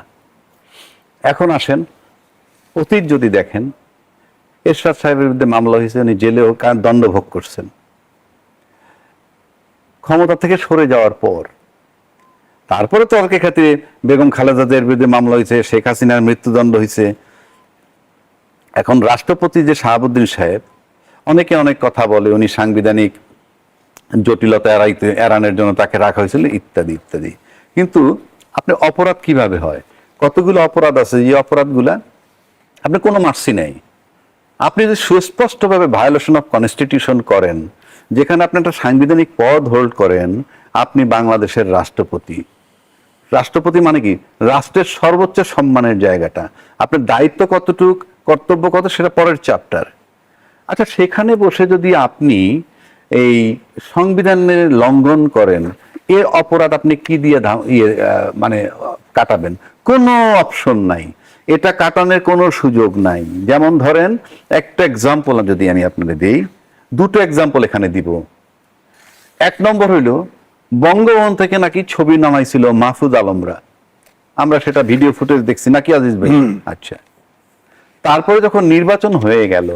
এখন আসেন, অতীত যদি দেখেন, এরশাদ সাহেবের বিরুদ্ধে মামলা হয়েছে, উনি জেলেও দণ্ড ভোগ করছেন। ক্ষমতা থেকে সরে যাওয়ার পর তারপরে তর্কের খাতিরে বেগম খালেদা জিয়ার বিরুদ্ধে মামলা হয়েছে, শেখ হাসিনার মৃত্যুদণ্ড হয়েছে। এখন রাষ্ট্রপতি যে শাহাবুদ্দিন সাহেব, অনেকে অনেক কথা বলে উনি সাংবিধানিক জটিলতা এড়ানোর জন্য তাকে রাখা হয়েছিল ইত্যাদি ইত্যাদি। কিন্তু আপনি অপরাধ কিভাবে হয়? কতগুলো অপরাধ আছে, যে অপরাধগুলা আপনি কোনো মার্সি নেই। আপনি যদি সুস্পষ্টভাবে ভায়োলেশন অফ কনস্টিটিউশন করেন, যেখানে আপনি একটা সাংবিধানিক পদ হোল্ড করেন, আপনি বাংলাদেশের রাষ্ট্রপতি। রাষ্ট্রপতি মানে কি? রাষ্ট্রের সর্বোচ্চ সম্মানের জায়গাটা। আপনার দায়িত্ব কতটুক, কর্তব্য কত, সেটা পরের চ্যাপ্টার। আচ্ছা, সেখানে বসে যদি আপনি এই সংবিধানের লঙ্ঘন করেন, এর অপরাধ আপনি কি দিয়ে মানে কাটাবেন? কোনো অপশন নাই, এটা কাটানোর কোনো সুযোগ নাই। যেমন ধরেন, একটা এক্সাম্পল যদি আমি আপনাদের দিই, দুটো এক্সাম্পল এখানে দিব। 1 নম্বর হইল, বঙ্গভবন থেকে নাকি ছবি নামাইছিল মাহফুজ আলমরা, আমরা সেটা ভিডিও ফুটেজ দেখছি নাকি আজিজ ভাই? আচ্ছা, তারপরে যখন নির্বাচন হয়ে গেল,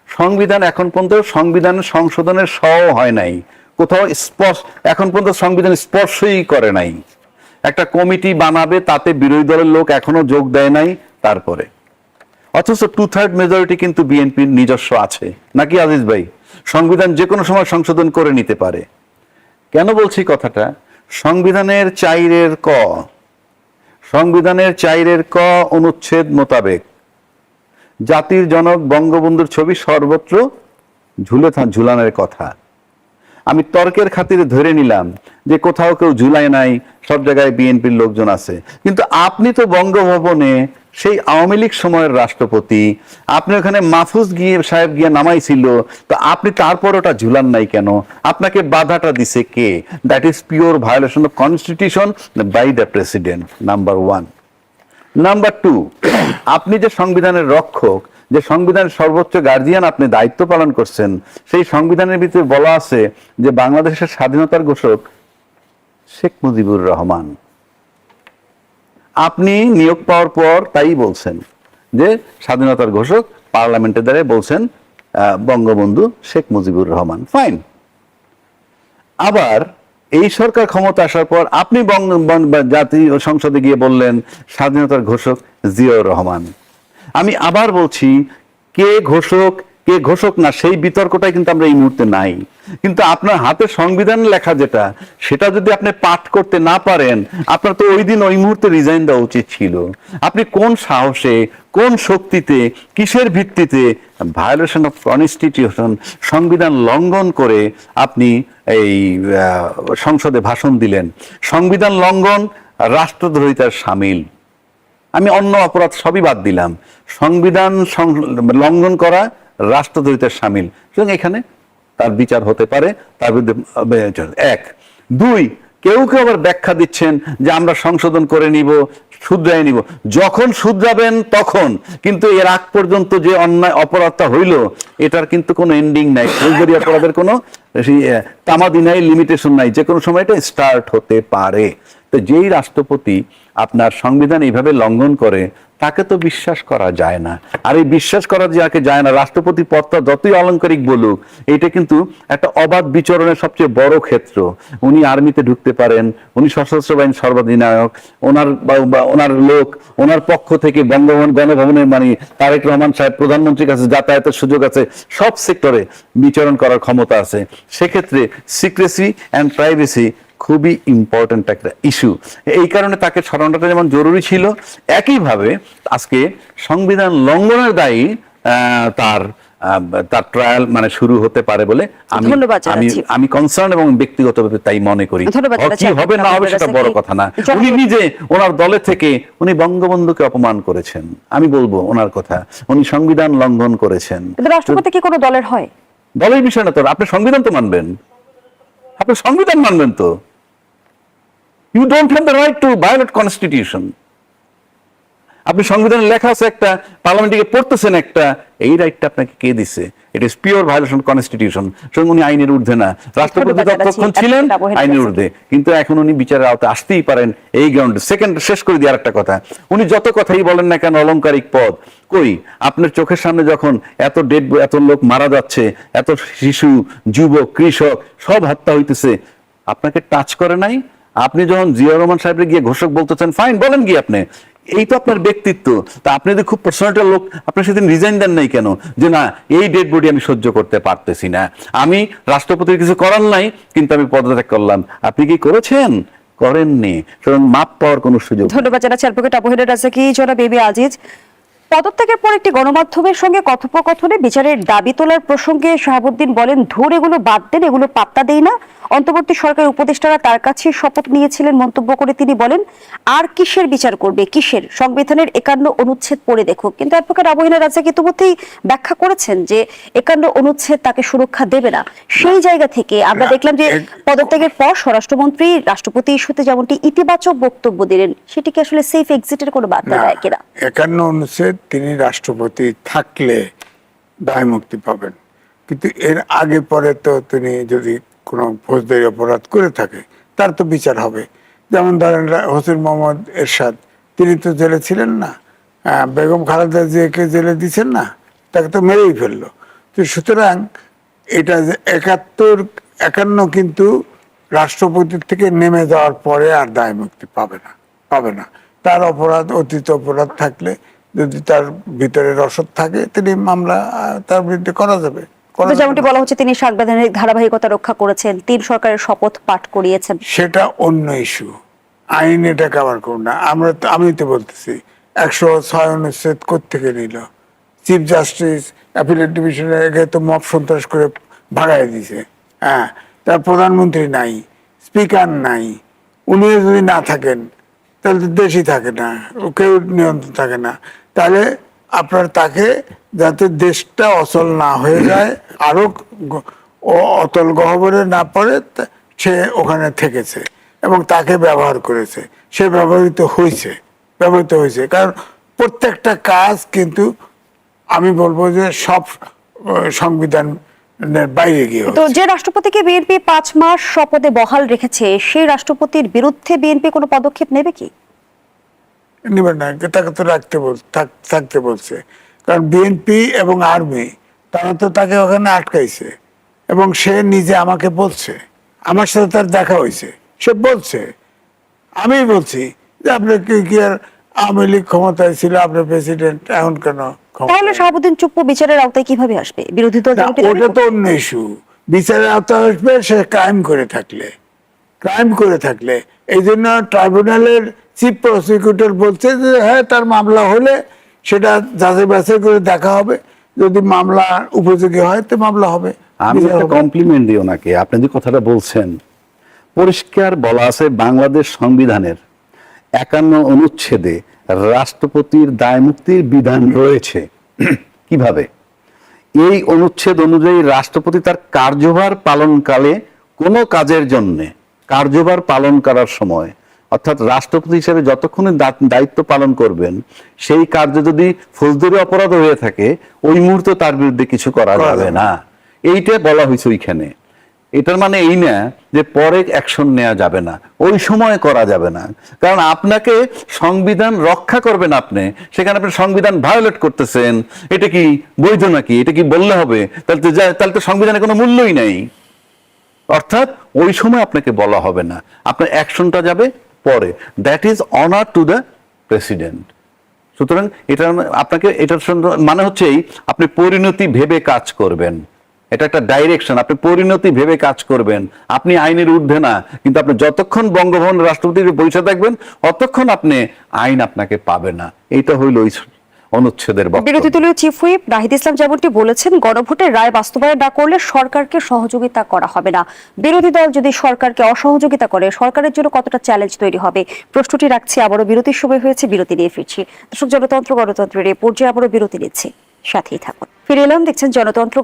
সংবিধান এখন পর্যন্ত সংবিধান সংশোধনের হয় নাই, কোথাও এখন পর্যন্ত সংবিধান স্পর্শই করে নাই। একটা কমিটি বানাবে, তাতে বিরোধী দলের লোক এখনো যোগ দেয় নাই। তারপরে অথচ 2/3 মেজরিটি কিন্তু বিএনপির নিজস্ব আছে নাকি আজিজ ভাই? সংবিধান যে কোনো সময় সংশোধন করে নিতে পারে। কেন বলছি কথাটা? সংবিধানের 4 ক সংবিধানের 4 ক অনুচ্ছেদ মোতাবেক জাতির জনক বঙ্গবন্ধুর ছবি সর্বত্র ঝুলানোর কথা। আমি তর্কের খাতিরে ধরে নিলাম যে কোথাও কেউ ঝুলায় নাই, সব জায়গায় বিএনপির লোকজন আছে, কিন্তু আপনি তো বঙ্গভবনে সেই আওয়ামী লীগ সময়ের রাষ্ট্রপতি, আপনি ওখানে মাহফুজ সাহেব গিয়ে নামাইছিল, তো আপনি তারপর ওটা ঝুলান নাই কেন? আপনাকে বাধাটা দিছে কে? That is pure violation of constitution by the president, number 1। Number 2, আপনি যে সংবিধানের রক্ষক, যে সংবিধানের সর্বোচ্চ গার্জিয়ান আপনি দায়িত্ব পালন করছেন, সেই সংবিধানের ভিতরে বলা আছে যে বাংলাদেশের স্বাধীনতার ঘোষক শেখ মুজিবুর রহমান। আপনি নিয়োগ পাওয়ার পর তাই বলছেন যে স্বাধীনতার ঘোষক, পার্লামেন্টের দ্বারা বলছেন বঙ্গবন্ধু শেখ মুজিবুর রহমান, ফাইন। আবার এই সরকার ক্ষমতা আসার পর আপনি জাতীয় সংসদে গিয়ে বললেন স্বাধীনতার ঘোষক জিয়াউর রহমান। আমি আবার বলছি, কে ঘোষক না সেই বিতর্কটাই কিন্তু আমরা এই মুহূর্তে নাই। কিন্তু আপনার হাতে সংবিধান লেখা যেটা, সেটা যদি আপনি পাঠ করতে না পারেন, আপনার তো ওই দিন ওই মুহূর্তে রিজাইন দেওয়া উচিত ছিল। আপনি কোন সাহসে, কোন শক্তিতে, কিসের ভিত্তিতে ভায়োলেশন অফ কনস্টিটিউশন, সংবিধান লঙ্ঘন করে আপনি এই সংসদে ভাষণ দিলেন? সংবিধান লঙ্ঘন রাষ্ট্রদ্রোহিতার শামিল। আমি অন্য অপরাধ সবই বাদ দিলাম, সংবিধান লঙ্ঘন করা রাষ্ট্রদ্রোহিতার শামিল, সুতরাং এখানে তার বিচার হতে পারে, তার বিরুদ্ধে 1। 2, কেউ আবার ব্যাখ্যা দিচ্ছেন যে আমরা সংশোধন করে নিব, শুধরাই নিব। যখন শুধরাবেন তখন, কিন্তু এর আগ পর্যন্ত যে অন্যায় অপরাধটা হইল, এটার কিন্তু কোনো এন্ডিং নাই। ফৌজদারি অপরাধের কোনো তামাদি নাই, লিমিটেশন নাই, যে কোনো সময় এটা স্টার্ট হতে পারে। তো যেই রাষ্ট্রপতি আপনার সংবিধান এইভাবে লঙ্ঘন করে, তাকে তো বিশ্বাস করা যায় না। আর এই বিশ্বাস করা যাকে যায় না, রাষ্ট্রপতি পদটা যতই অলংকারিক বলুক, এটা কিন্তু একটা অবাধ বিচরণের সবচেয়ে বড় ক্ষেত্র। উনি আর্মিতে ঢুকতে পারেন, উনি সশস্ত্র বাহিনীর সর্বাধিনায়ক, ওনার লোক, ওনার পক্ষ থেকে বঙ্গভবন গণভবনের মানে তারেক রহমান সাহেব প্রধানমন্ত্রীর কাছে যাতায়াতের সুযোগ আছে, সব সেক্টরে বিচরণ করার ক্ষমতা আছে। সেক্ষেত্রে সিক্রেসি অ্যান্ড প্রাইভেসি খুবই ইম্পর্টেন্ট একটা ইস্যু। এই কারণে তাকে সরানোটা যেমন জরুরি ছিল, একইভাবে আজকে সংবিধান লঙ্ঘনের দায়ী তার ট্রায়াল মানে শুরু হতে পারে বলে আমি কনসার্ন এবং ব্যক্তিগতভাবে তাই মনে করি। কি হবে না হবে সেটা বড় কথা না। উনি নিজে ওনার দলে থেকে উনি বঙ্গবন্ধুকে অপমান করেছেন, আমি বলবো ওনার কথা, উনি সংবিধান লঙ্ঘন করেছেন। রাষ্ট্রপতি কি কোনো দলের হয়? দলের বিষয় না তো, আপনি সংবিধান তো মানবেন, আপনি সংবিধান মানবেন তো। You don't have the right to violate constitution. আপনি সংবিধানে লেখা আছে একটা, পার্লামেন্টে পড়তেছেন একটা, এই রাইটটা আপনাকে কে দিছে? It is pure violation constitution. সুতরাং উনি আইনের ঊর্ধ্বে না। রাষ্ট্রপতি তখন ছিলেন আইনের ঊর্ধ্বে, কিন্তু এখন উনি বিচারের আওতায় আসতেই পারেন এই গ্রাউন্ডে। সেকেন্ড শেষ করে দিয়ে আরেকটা কথা, উনি যত কথাই বলেন না কেন অলংকারিক পদ, কই আপনার চোখের সামনে যখন এত লোক মারা যাচ্ছে, এত শিশু, যুবক, কৃষক সব হত্যা হইতেছে, আপনাকে টাচ করে নাই? আপনি যখন জিয়াউর রহমান সাহেবকে গিয়ে ঘোষক বলতেছেন, ফাইন, বলেন গিয়ে আপনি, এই তো আপনার ব্যক্তিত্ব। তা আপনি যদি খুব পার্সোনালিটির লোক, আপনি সেদিন রিজাইন দেন নাই কেন? যে না, এই ডেড বডি আমি সহ্য করতে পারতেছি না, আমি রাষ্ট্রপতির কিছু করার নাই, কিন্তু আমি পদত্যাগ করলাম। আপনি কি করেছেন? করেননি। সুতরাং মাপ পাওয়ার কোনো সুযোগ। ধন্যবাদ জানাচ্ছি অ্যাডভোকেট আবু হেডার রাজাকি। জনাব এ বি আজিজ, পদত্যাগের পর একটি গণমাধ্যমের সঙ্গে কথোপকথনে বিচারের দাবি তোলার প্রসঙ্গে শাহাবুদ্দিন বলেন, ধুর এগুলো বাদ দেন, এগুলো পাত্তা দেই না। অন্তর্বর্তী সরকারের উপদেষ্টারা তার কাছে শপথ নিয়েছিলেন মন্তব্য করে তিনি বলেন, আর কিসের বিচার করবে, কিসের? সংবিধানের 51 অনুচ্ছেদ পড়ে দেখো। কিন্তু অ্যাডভোকেট আবু হেডার রাজাকি ইতিমধ্যেই ব্যাখ্যা করেছেন যে 51 অনুচ্ছেদ তাকে সুরক্ষা দেবে না। সেই জায়গা থেকে আমরা দেখলাম যে পদত্যাগের পর স্বরাষ্ট্রমন্ত্রী রাষ্ট্রপতি ইস্যুতে যেমনটি ইতিবাচক বক্তব্য দিলেন, সেটিকে আসলে সেফ এক্সিটের কোনো বার্তা দেয় কিনা? 51 অনুচ্ছেদ তিনি রাষ্ট্রপতি থাকলে দায় মুক্তি পাবেন, কিন্তু এর আগে পরে তো তিনি যদি কোনো ফৌজদারি অপরাধ করে থাকে তার তো বিচার হবে। যেমন ধরেন হোসেন মোহাম্মদ এরশাদ, তিনি তো জেলে ছিলেন না, বেগম খালেদা জিয়াকে জেলে দিচ্ছেন না, তাকে তো মেরেই ফেললো। তো সুতরাং এটা যে 51 কিন্তু রাষ্ট্রপতির থেকে নেমে যাওয়ার পরে আর দায় মুক্তি পাবে না। তার অপরাধ, অতীত অপরাধ থাকলে যদি তার ভিতরে রসদ থাকে, তিনি মামলা তার বিরুদ্ধে করা যাবে। যেমনটি বলা হচ্ছে তিনি সাংবিধানিক ধারাবাহিকতা রক্ষা করেছেন, 3 সরকারের শপথ পাঠ করিয়েছেন। সেটা অন্য ইস্যু, আইন এটা কভার করব না। আমি তো বলতেছি 106 অনুচ্ছেদ কোত্থেকে নিল? চিফ জাস্টিস অ্যাপিলেট ডিভিশনের আগে তো মব সন্ত্রাস করে ভাগাই দিছে। হ্যাঁ, তার প্রধানমন্ত্রী নাই, স্পিকার নাই, উনিও যদি না থাকেন তাহলে তো দেশই থাকে না, কেউ নিয়ন্ত্রণ থাকে না। তাহলে আপনার তাকে যাতে দেশটা অচল না হয়ে যায়, আরো অতল গহ্বরে না পড়ে, সে ওখানে থেকেছে এবং তাকে ব্যবহার করেছে, সে ব্যবহৃত হয়েছে। কারণ প্রত্যেকটা কাজ কিন্তু আমি বলবো যে সব সংবিধানের বাইরে গিয়ে তো যে রাষ্ট্রপতিকে বিএনপি 5 মাস শপথে বহাল রেখেছে, সেই রাষ্ট্রপতির বিরুদ্ধে বিএনপি কোনো পদক্ষেপ নেবে কি? নেবেন না, তাকে তো থাকতে বলছে। কারণ বিএনপি এবং আর্মি তারা তো তাকে ওখানে আটকাইছে এবং সে নিজে আমাকে বলছে, আমার সাথে তার দেখা হয়েছে, সে বলছে, আমি বলছি যে আপনি কি আর আওয়ামী লীগ ক্ষমতায় ছিল, আপনি প্রেসিডেন্ট, এখন কেন তাহলে শাহাবুদ্দিন চুপ্পু বিচারের আওতায় কিভাবে আসবে? বিরোধী দল না, ওটা তো অন্য ইস্যু। বিচারের আওতায় আসবে সে ক্রাইম করে থাকলে। এই জন্য ট্রাইব্যুনালের চিফ প্রসিকিউটর বলছে যে হ্যাঁ, তার মামলা হলে সেটা যাচাই বাছাই করে দেখা হবে, যদি মামলা উপযোগী হয় তো মামলা হবে। আমি একটা কমপ্লিমেন্ট দিই ওনাকে। আপনি যে কথাটা বলছেন, পরিষ্কার বলা আছে বাংলাদেশ সংবিধানের 51 অনুচ্ছেদে রাষ্ট্রপতির দায়মুক্তির বিধান রয়েছে। কিভাবে? এই অনুচ্ছেদ অনুযায়ী রাষ্ট্রপতি তার কার্যভার পালনকালে কোনো কাজের জন্য কার্যভার পালন করার সময়, অর্থাৎ রাষ্ট্রপতি হিসেবে যতক্ষণ দায়িত্ব পালন করবেন, সেই কার্য যদি ফৌজদারি অপরাধ হয়ে থাকে, ওই মুহূর্তে তার বিরুদ্ধে কিছু করা যাবে না। এইটা বলা হয়েছে ওইখানে। এটার মানে এই না যে পরে অ্যাকশন নেওয়া যাবে না, ওই সময় করা যাবে না। কারণ আপনাকে সংবিধান রক্ষা করবেন, আপনি সেখানে আপনি সংবিধান ভায়োলেট করতেছেন। এটা কি বৈধ নাকি? এটা কি বললে হবে? তাহলে তো সংবিধানে কোনো মূল্যই নাই। অর্থাৎ ওই সময় আপনাকে বলা হবে না, আপনার অ্যাকশনটা যাবে পরে। That is honour to the president. সুতরাং এটা আপনাকে, এটার মানে হচ্ছে আপনি পরিণতি ভেবে কাজ করবেন। এটা একটা ডাইরেকশন, আপনি পরিণতি ভেবে কাজ করবেন। আপনি আইনের ঊর্ধ্বে না, কিন্তু আপনি যতক্ষণ বঙ্গভবন রাষ্ট্রপতির বসে থাকবেন ততক্ষণ আপনি আইন আপনাকে পাবে না। এইটা হইল ওই অনুচ্ছেদের বক্তব্য। বিরোধী দলীয় চিফ হুইপ নাহিদ ইসলাম যেমনটি বলেছেন, গণভোটের রায় বাস্তবায়ন না করলে সরকারকে সহযোগিতা করা হবে না। বিরোধী দল যদি সরকারকে অসহযোগিতা করে, সরকারের জন্য কতটা চ্যালেঞ্জ তৈরি হবে? প্রশ্নটি রাখছি। আবারও বিরতির সময় হয়েছে, বিরতি নিয়ে ফিরছি। দর্শক, জনতন্ত্র গণতন্ত্রের এই পর্যায়ে আবারও বিরতি নিচ্ছি, সাথেই থাকুন। ফিরে এলাম, দেখছেন জনতন্ত্র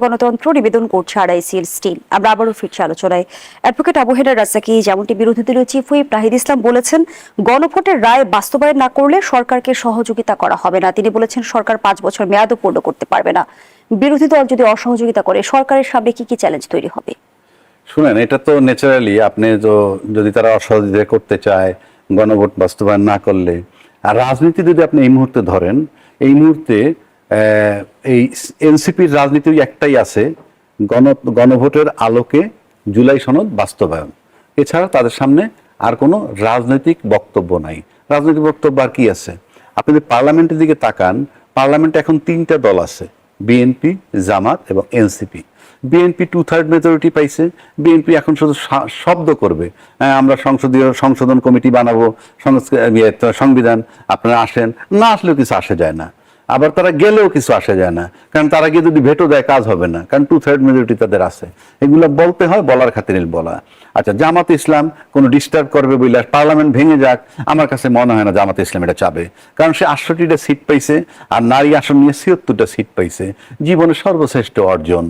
নিবেদন করছে RICL স্টিল। আমরা আবারও ফিরছি আলোচনায়। অ্যাডভোকেট আবু হেডার রাজ্জাকী যেমনটি বিরোধী দলীয় চিফ হুইপ নাহিদ ইসলাম বলেছেন, গণভোটের রায় বাস্তবায়ন না করলে সরকারকে সহযোগিতা করা হবে না। তিনি বলেছেন সরকার 5 বছর মেয়াদও পূর্ণ করতে পারবে না। বিরোধী দল যদি অসহযোগিতা করে, সরকারের সামনে কি চ্যালেঞ্জ তৈরি হবে? শুনেন, এটা তো ন্যাচারালি আপনি যদি তারা অসহযোগিতা করতে চায়, গণভোট বাস্তবায়ন না করলে, আর রাজনীতি যদি আপনি এই মুহূর্তে ধরেন, এই মুহূর্তে এই এনসিপির রাজনীতি একটাই আছে, গণভোটের আলোকে জুলাই সনদ বাস্তবায়ন। এছাড়া তাদের সামনে আর কোনো রাজনৈতিক বক্তব্য নাই। রাজনৈতিক বক্তব্য আর কি আছে? আপনি যদি পার্লামেন্টের দিকে তাকান, পার্লামেন্টে এখন 3টা দল আছে, বিএনপি, জামাত এবং এনসিপি। বিএনপি 2/3 মেজরিটি পাইছে। বিএনপি এখন শুধু শব্দ করবে, আমরা সংশোধন কমিটি বানাবো, সংবিধান আপনারা আসেন, না আসলেও কিছু আসে যায় না। আবার তারা গেলেও কিছু আসে যায় না, কারণ তারা গিয়ে যদি ভেটো দেয় কাজ হবে না, কারণ 2/3 মেজরিটি তাদের আছে। এগুলো বলতে হয়, বলার খাতিরে বলা। আচ্ছা, জামাত ইসলাম কোনো ডিস্টার্ব করবে বলে পার্লামেন্ট ভেঙে যাক, আমার কাছে মনে হয় না জামাত ইসলাম এটা চাবে। কারণ সে 68টা সিট পাইছে, আর নারী আসন নিয়ে 76টা সিট পাইছে, জীবনের সর্বশ্রেষ্ঠ অর্জন।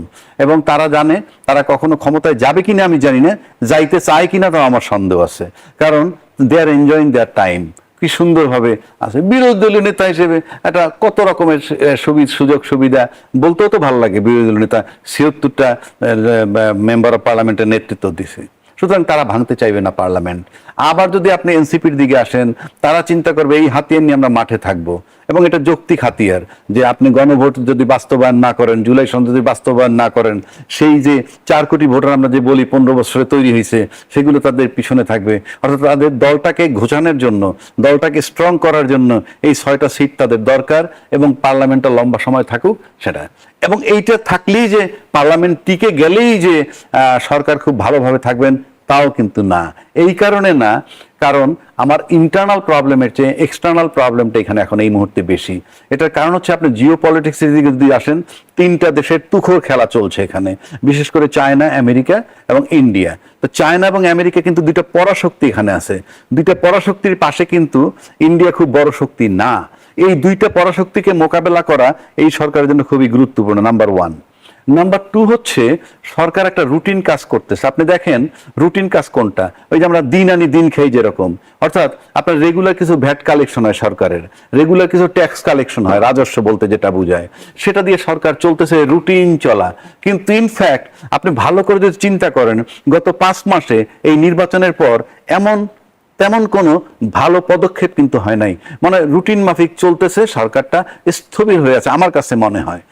এবং তারা জানে তারা কখনো ক্ষমতায় যাবে কিনা আমি জানি না, যাইতে চায় কিনা তাও আমার সন্দেহ আছে। কারণ দে আর এনজয়িং দেয়ার টাইম। কি সুন্দরভাবে আছে। বিরোধী দলীয় নেতা হিসেবে একটা কত রকমের সুযোগ সুবিধা, বলতেও তো ভালো লাগে। বিরোধী দলীয় নেতা 76টা মেম্বার অফ পার্লামেন্টের নেতৃত্ব দিছে। সুতরাং তারা ভাঙতে চাইবে না পার্লামেন্ট। আবার যদি আপনি এনসিপির দিকে আসেন, তারা চিন্তা করবে এই হাতিয়ার নিয়ে আমরা মাঠে থাকবো। এবং এটা যৌক্তিক হাতিয়ার যে আপনি গণভোট যদি বাস্তবায়ন না করেন, জুলাই সনদ যদি বাস্তবায়ন না করেন, সেই যে 4 কোটি ভোটার আমরা যে বলি 15 বছরে তৈরি হয়েছে, সেগুলো তাদের পিছনে থাকবে। অর্থাৎ তাদের দলটাকে ঘোচানোর জন্য, দলটাকে স্ট্রং করার জন্য এই 6টা সিট তাদের দরকার, এবং পার্লামেন্টটা লম্বা সময় থাকুক সেটা। এবং এইটা থাকলেই যে পার্লামেন্ট টিকে গেলেই যে সরকার খুব ভালোভাবে থাকবেন তাও কিন্তু না। এই কারণে না, কারণ আমার ইন্টারনাল প্রবলেমের চেয়ে এক্সটার্নাল প্রবলেমটা এখানে এখন এই মুহূর্তে বেশি। এটার কারণ হচ্ছে আপনি জিও পলিটিক্সের দিকে যদি আসেন, তিনটা দেশের তুখোর খেলা চলছে এখানে, বিশেষ করে চায়না, আমেরিকা এবং ইন্ডিয়া। তো চায়না এবং আমেরিকা কিন্তু দুইটা পরাশক্তি এখানে আছে। দুইটা পরাশক্তির পাশে কিন্তু ইন্ডিয়া খুব বড় শক্তি না। এই দুইটা পরাশক্তিকে মোকাবেলা করা এই সরকারের জন্য খুবই গুরুত্বপূর্ণ, নাম্বার 1। নাম্বার 2 হচ্ছে সরকার একটা রুটিন কাজ করতেছে। আপনি দেখেন রুটিন কাজ কোনটা, ওই যে আমরা দিন আনি দিন খাই যেরকম, অর্থাৎ আপনার রেগুলার কিছু ভ্যাট কালেকশন হয় সরকারের, রেগুলার কিছু ট্যাক্স কালেকশন হয়, রাজস্ব বলতে যেটা বোঝায়, সেটা দিয়ে সরকার চলতেছে, রুটিন চলা। কিন্তু ইনফ্যাক্ট আপনি ভালো করে যদি চিন্তা করেন, গত 5 মাসে এই নির্বাচনের পর তেমন কোনো ভালো পদক্ষেপ কিন্তু হয় নাই। মানে রুটিন মাফিক চলতেছে, সরকারটা স্থবির হয়ে আছে আমার কাছে মনে হয়।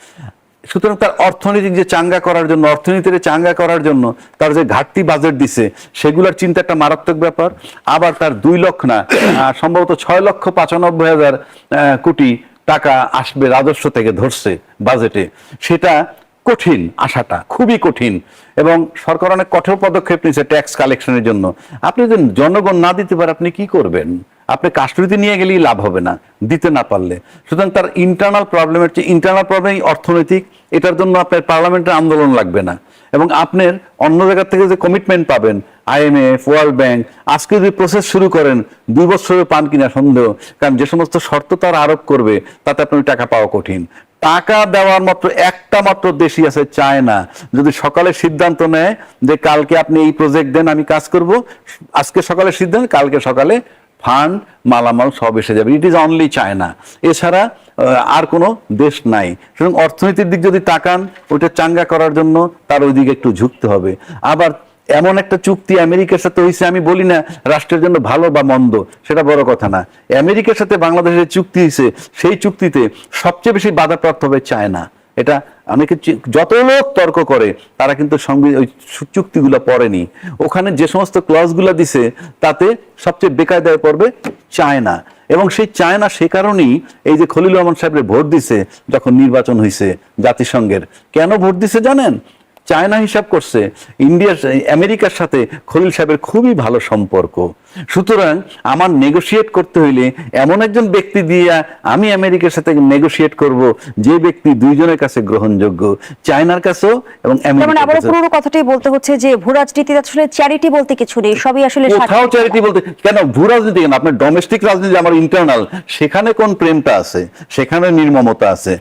সুতরাং তার অর্থনৈতিক যে চাঙ্গা করার জন্য, অর্থনীতির চাঙ্গা করার জন্য তার যে ঘাটতি বাজেট দিছে, সেগুলোর চিন্তা একটা মারাত্মক ব্যাপার। আবার তার 2 লক্ষ না, সম্ভবত 6,95,000 কোটি টাকা আসবে রাজস্ব থেকে ধরছে বাজেটে। সেটা কঠিন, আশাটা খুবই কঠিন। এবং সরকার অনেক কঠোর পদক্ষেপ নিয়েছে ট্যাক্স কালেকশনের জন্য। আপনি যদি জনগণ না দিতে পারে আপনি কি করবেন? আপনি কাস্টডিতে নিয়ে গেলেই লাভ হবে না, দিতে না পারলে। সুতরাং তার ইন্টারনাল প্রবলেমের চেয়ে ইন্টারনাল প্রবলেম অর্থনৈতিক, এটার জন্য আপনার পার্লামেন্টের আন্দোলন লাগবে না। এবং আপনার অন্য জায়গা থেকে যে কমিটমেন্ট পাবেন, IMF, ওয়ার্ল্ড ব্যাংক, আজকে যদি প্রসেস শুরু করেন 2 বছরে পান কিনা সন্দেহ। কারণ যে সমস্ত শর্ত তারা আরোপ করবে তাতে আপনার টাকা পাওয়া কঠিন। টাকা দেওয়ার একটা মাত্র দেশই আছে, চায়না। যদি সকালে সিদ্ধান্ত নেয় যে কালকে আপনি এই প্রজেক্ট দেন, আমি কাজ করব, আজকে সকালে সিদ্ধান্ত, কালকে সকালে ফান্ড মালামাল সব এসে যাবে। ইট ইজ অনলি চায়না, এছাড়া আর কোনো দেশ নাই। সুতরাং অর্থনীতির দিক যদি তাকান, ওইটা চাঙ্গা করার জন্য তার ওইদিকে একটু ঝুঁকতে হবে। আবার এমন একটা চুক্তি আমেরিকার সাথে হয়েছে, আমি বলি না রাষ্ট্রের জন্য ভালো বা মন্দ, সেটা বড় কথা না। আমেরিকার সাথে বাংলাদেশের চুক্তি হয়েছে, সেই চুক্তিতে সবচেয়ে বেশি বাধাপ্রাপ্ত হবে চায়না। এটা অনেকে যত লোক তর্ক করে, তারা কিন্তু ওই চুক্তিগুলো পড়েনি। ওখানে যে সমস্ত ক্লজগুলো দিছে তাতে সবচেয়ে বেকায়দায় পড়বে চায়না। এবং সেই চায়না সে কারণেই এই যে খলিল রহমান সাহেবের ভোট দিছে যখন নির্বাচন হয়েছে জাতিসংঘের। কেন ভোট দিছে জানেন? চায়না হিসাব করছে আমেরিকার সাথে খলিল সাহেবের খুবই ভালো সম্পর্ক। সুতরাং আমার নেগোশিয়েট করতে হইলে এমন একজন ব্যক্তি দিয়ে আমি আমেরিকার সাথে নেগোশিয়েট করব যে ব্যক্তি দুইজনের কাছে গ্রহণযোগ্য, চায়নার কাছেও এবং আমেরিকার আবার কাছেও। পুরো কথাটাই বলতে হচ্ছে যে ভূ রাজনীতিতে আসলে চ্যারিটি বলতে কিছু নেই, সবই আসলে কোথাও চ্যারিটি বলতে কেন? ভূ রাজনীতি কেন? আপনার ডোমেস্টিক রাজনীতি, আমার ইন্টারনাল, সেখানে কোন প্রেমটা আছে? সেখানে নির্মমতা আছে।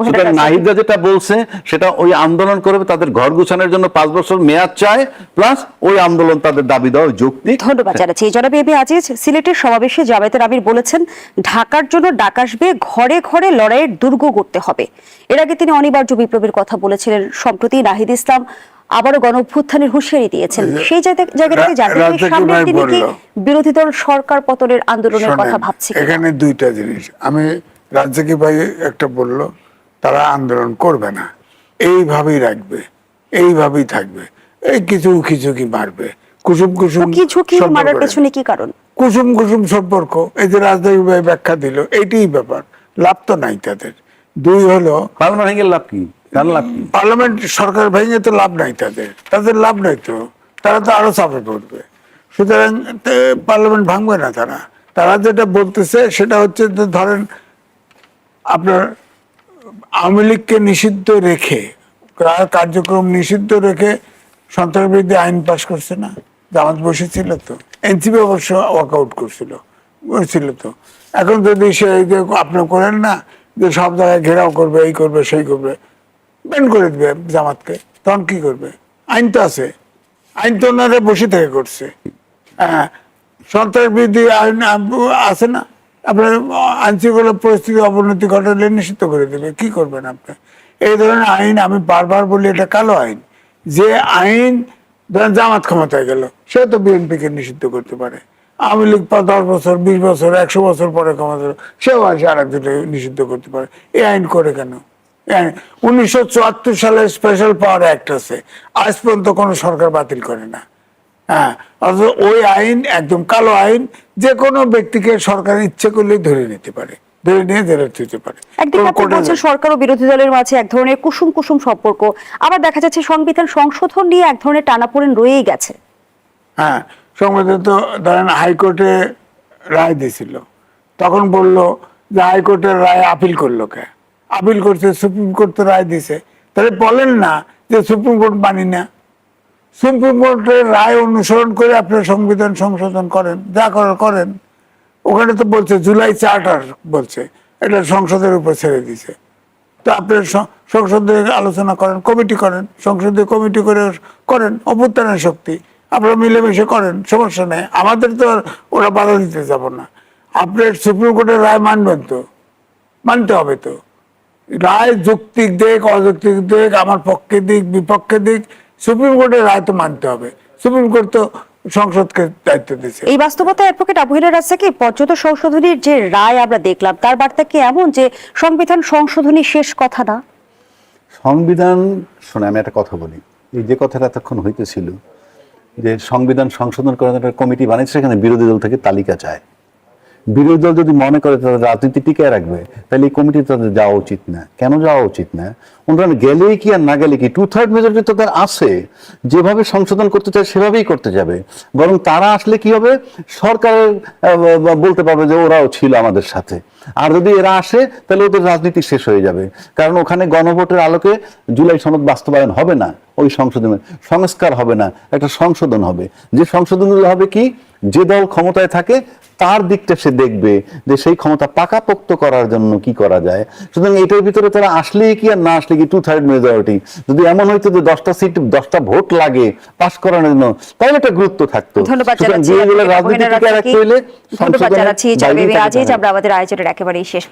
সুতরাং নাহিদা যেটা বলছে সেটা ওই আন্দোলন করবে, তাদের ঘর গুছানোর জন্য 5 বছর মেয়াদ চায়, প্লাস ওই আন্দোলন তাদের দাবি দেওয়া যৌক্তিক। ধন্যবাদ জানাচ্ছি। জনাব এবি আজিজ, সিলেটের সমাবেশে জামায়াতের আমির বলেছেন ঢাকার জন্য ডাক আসবে, ঘরে ঘরে লড়াইয়ের দুর্গ গড়তে হবে। এর আগে তিনি অনিবার্য বিপ্লবের কথা বলেছিলেন। সম্প্রতি নাহিদ ইসলাম আবারও গণঅভ্যুত্থানের হুঁশিয়ারি দিয়েছেন। সেই জায়গা থেকে সামনে তিনি কি বিরোধী দল সরকার পতনের আন্দোলনের কথা ভাবছে? এখানে 2টা জিনিস। আমি রাজ্জাকি ভাই একটা বলল, তারা আন্দোলন করবে না, এইভাবেই রাখবে, এইভাবেই থাকবে, এই কিছু কি মারবে, কুসুম মারার পেছনে কি কারণ? কুসুম সম্পর্ক। এই যে রাজধানী ভাই ব্যাখ্যা দিল, এইটাই ব্যাপার। লাভ তো নাই তাদের। 2 হলো পার্লামেন্ট ভেঙে লাভ কি? পার্লামেন্ট সরকার ভেঙে তো লাভ নাই তাদের লাভ নাই তো, তারা তো আরো চাপে পড়বে। সুতরাং পার্লামেন্ট ভাঙবে না। তারা যেটা বলতেছে সেটা হচ্ছে যে ধরেন আপনার আওয়ামী লীগকে নিষিদ্ধ রেখে, কার্যক্রম নিষিদ্ধ রেখে সন্ত্রাসবিরোধী আইন পাশ করছে না, জামাত বসেছিল তো, এনসিপি অবশ্য ওয়াকআউট করছিল তো। এখন যদি সে আপনি করেন না যে সব জায়গায় ঘেরাও করবে, এই করবে, সেই করবে, ব্যান করে দিবে জামাতকে, তখন কি করবে? আইন তো আছে, আইন তো ওনারা বসে থেকে করছে। হ্যাঁ, সন্ত্রাসবিরোধী আইন আছে না, আপনার আইনশৃঙ্খলা পরিস্থিতি অবনতি ঘটালে নিষিদ্ধ করে দেবে। কি করবেন আপনি? এই ধরনের আইন, আমি বারবার বলি এটা কালো আইন। যে আইন ধরেন জামাত ক্ষমতায় গেল, সে তো বিএনপিকে নিষিদ্ধ করতে পারে। আওয়ামী লীগ 10 বছর, 20 বছর, 100 বছর পরে ক্ষমতা, সেও আসে আর একজনকে নিষিদ্ধ করতে পারে। এই আইন করে কেন? 1974 সালে স্পেশাল পাওয়ার অ্যাক্ট আছে, আজ পর্যন্ত কোনো সরকার বাতিল করে না। হ্যাঁ, ওই আইন একদম কালো আইন, যে কোনো ব্যক্তিকে সরকার ইচ্ছে করলেই ধরে নিতে পারে। ধরে নিয়ে জেলে দিতে পারে। একদিকে আপনি কোর্টে বলছেন যায়। সরকার ও বিরোধী দলের মাঝে এক ধরনের কুসুম কুসুম সম্পর্ক, আবার দেখা যাচ্ছে সংবিধান সংশোধন নিয়ে এক ধরনের টানাপোড়েন রয়েই গেছে। হ্যাঁ, সংবিধান তো ধরেন হাইকোর্টে রায় দিয়েছিল, তখন বললো যে হাইকোর্টের রায় আপিল করলো কে? আপিল করছে, সুপ্রিম কোর্ট তো রায় দিছে, তাহলে বলেন না যে সুপ্রিম কোর্ট মানি না। সুপ্রিম কোর্টের রায় অনুসরণ করে আপনার সংবিধান সংশোধন করেন, যা করার করেন। ওখানে তো বলছে জুলাই চার্টার বলছে এটা সংসদের উপর ছেড়ে দিছে। তো আপনার সংসদে আলোচনা করেন, কমিটি করেন, সংসদীয় কমিটি করে করেন, অভ্যুত্থানের শক্তি আপনারা মিলেমিশে করেন, সমস্যা নেই। আমাদের তো আর ওরা বাধা দিতে যাব না। আপনার সুপ্রিম কোর্টের রায় মানবেন তো, মানতে হবে তো। রায় যৌক্তিক দিক অযৌক্তিক দিক, আমার পক্ষে দিক বিপক্ষে দিক, সুপ্রিম কোর্টের রায় তো মানতে হবে। সুপ্রিম কোর্ট তো সংসদকে দায়িত্ব দিয়েছে। এই বাস্তবতা অ্যাডভোকেট আবু হেলাল রাজ্জাক, পর্যন্ত সংশোধনীর যে রায় আমরা দেখলাম তার বার্তা কি এমন যে সংবিধান সংশোধনী শেষ কথা না? সংবিধান শুনে আমি একটা কথা বলি, এই যে কথাটা এতক্ষণ হইতেছিল যে সংবিধান সংশোধন করার একটা কমিটি বানিয়েছে, সেখানে বিরোধী দল থেকে তালিকা চায়। বিরোধী দল যদি মনে করে তাদের রাজনীতি টিকায় রাখবে, তাহলে এই কমিটি তাদের যাওয়া উচিত না। কেন যাওয়া উচিত না? ওনারা গেলেই কি আর না গেলে কি, 2/3 মেজরিটি তাদের আছে, যেভাবে সংশোধন করতে চায় সেভাবেই করতে যাবে। বরং তারা আসলে কি হবে, সরকারের বলতে পারবে যে ওরাও ছিল আমাদের সাথে। আর যদি এরা আসে তাহলে ওদের রাজনীতি শেষ হয়ে যাবে, কারণ ওখানে গণভোটের আলোকে জুলাই সনদ বাস্তবায়ন হবে না, ওই সংশোধনের সংস্কার হবে না, একটা সংশোধন হবে। যে সংশোধনগুলো হবে কি, যে দল ক্ষমতায় থাকে তার দিকটা সে দেখবে যে সেই ক্ষমতা পাকাপোক্ত করার জন্য কি করা যায়। সুতরাং এটার ভিতরে তারা আসলেই কি আর না আসলে কি 2/3 মেজরিটি, যদি এমন হইতো যে 10টা সিট 10টা ভোট লাগে পাস করানোর জন্য, তাহলে একটা গুরুত্ব থাকতো। ধন্যবাদ সুতরাং জানাচ্ছি বিরোধী দলের রাজনীতি টিকে রাখতে হইলে ধন্যবাদ জানাচ্ছি সংশোধনের বাইরেই আজিজ। থাকতে হবে। আমরা আমাদের আয়োজনের একেবারেই শেষ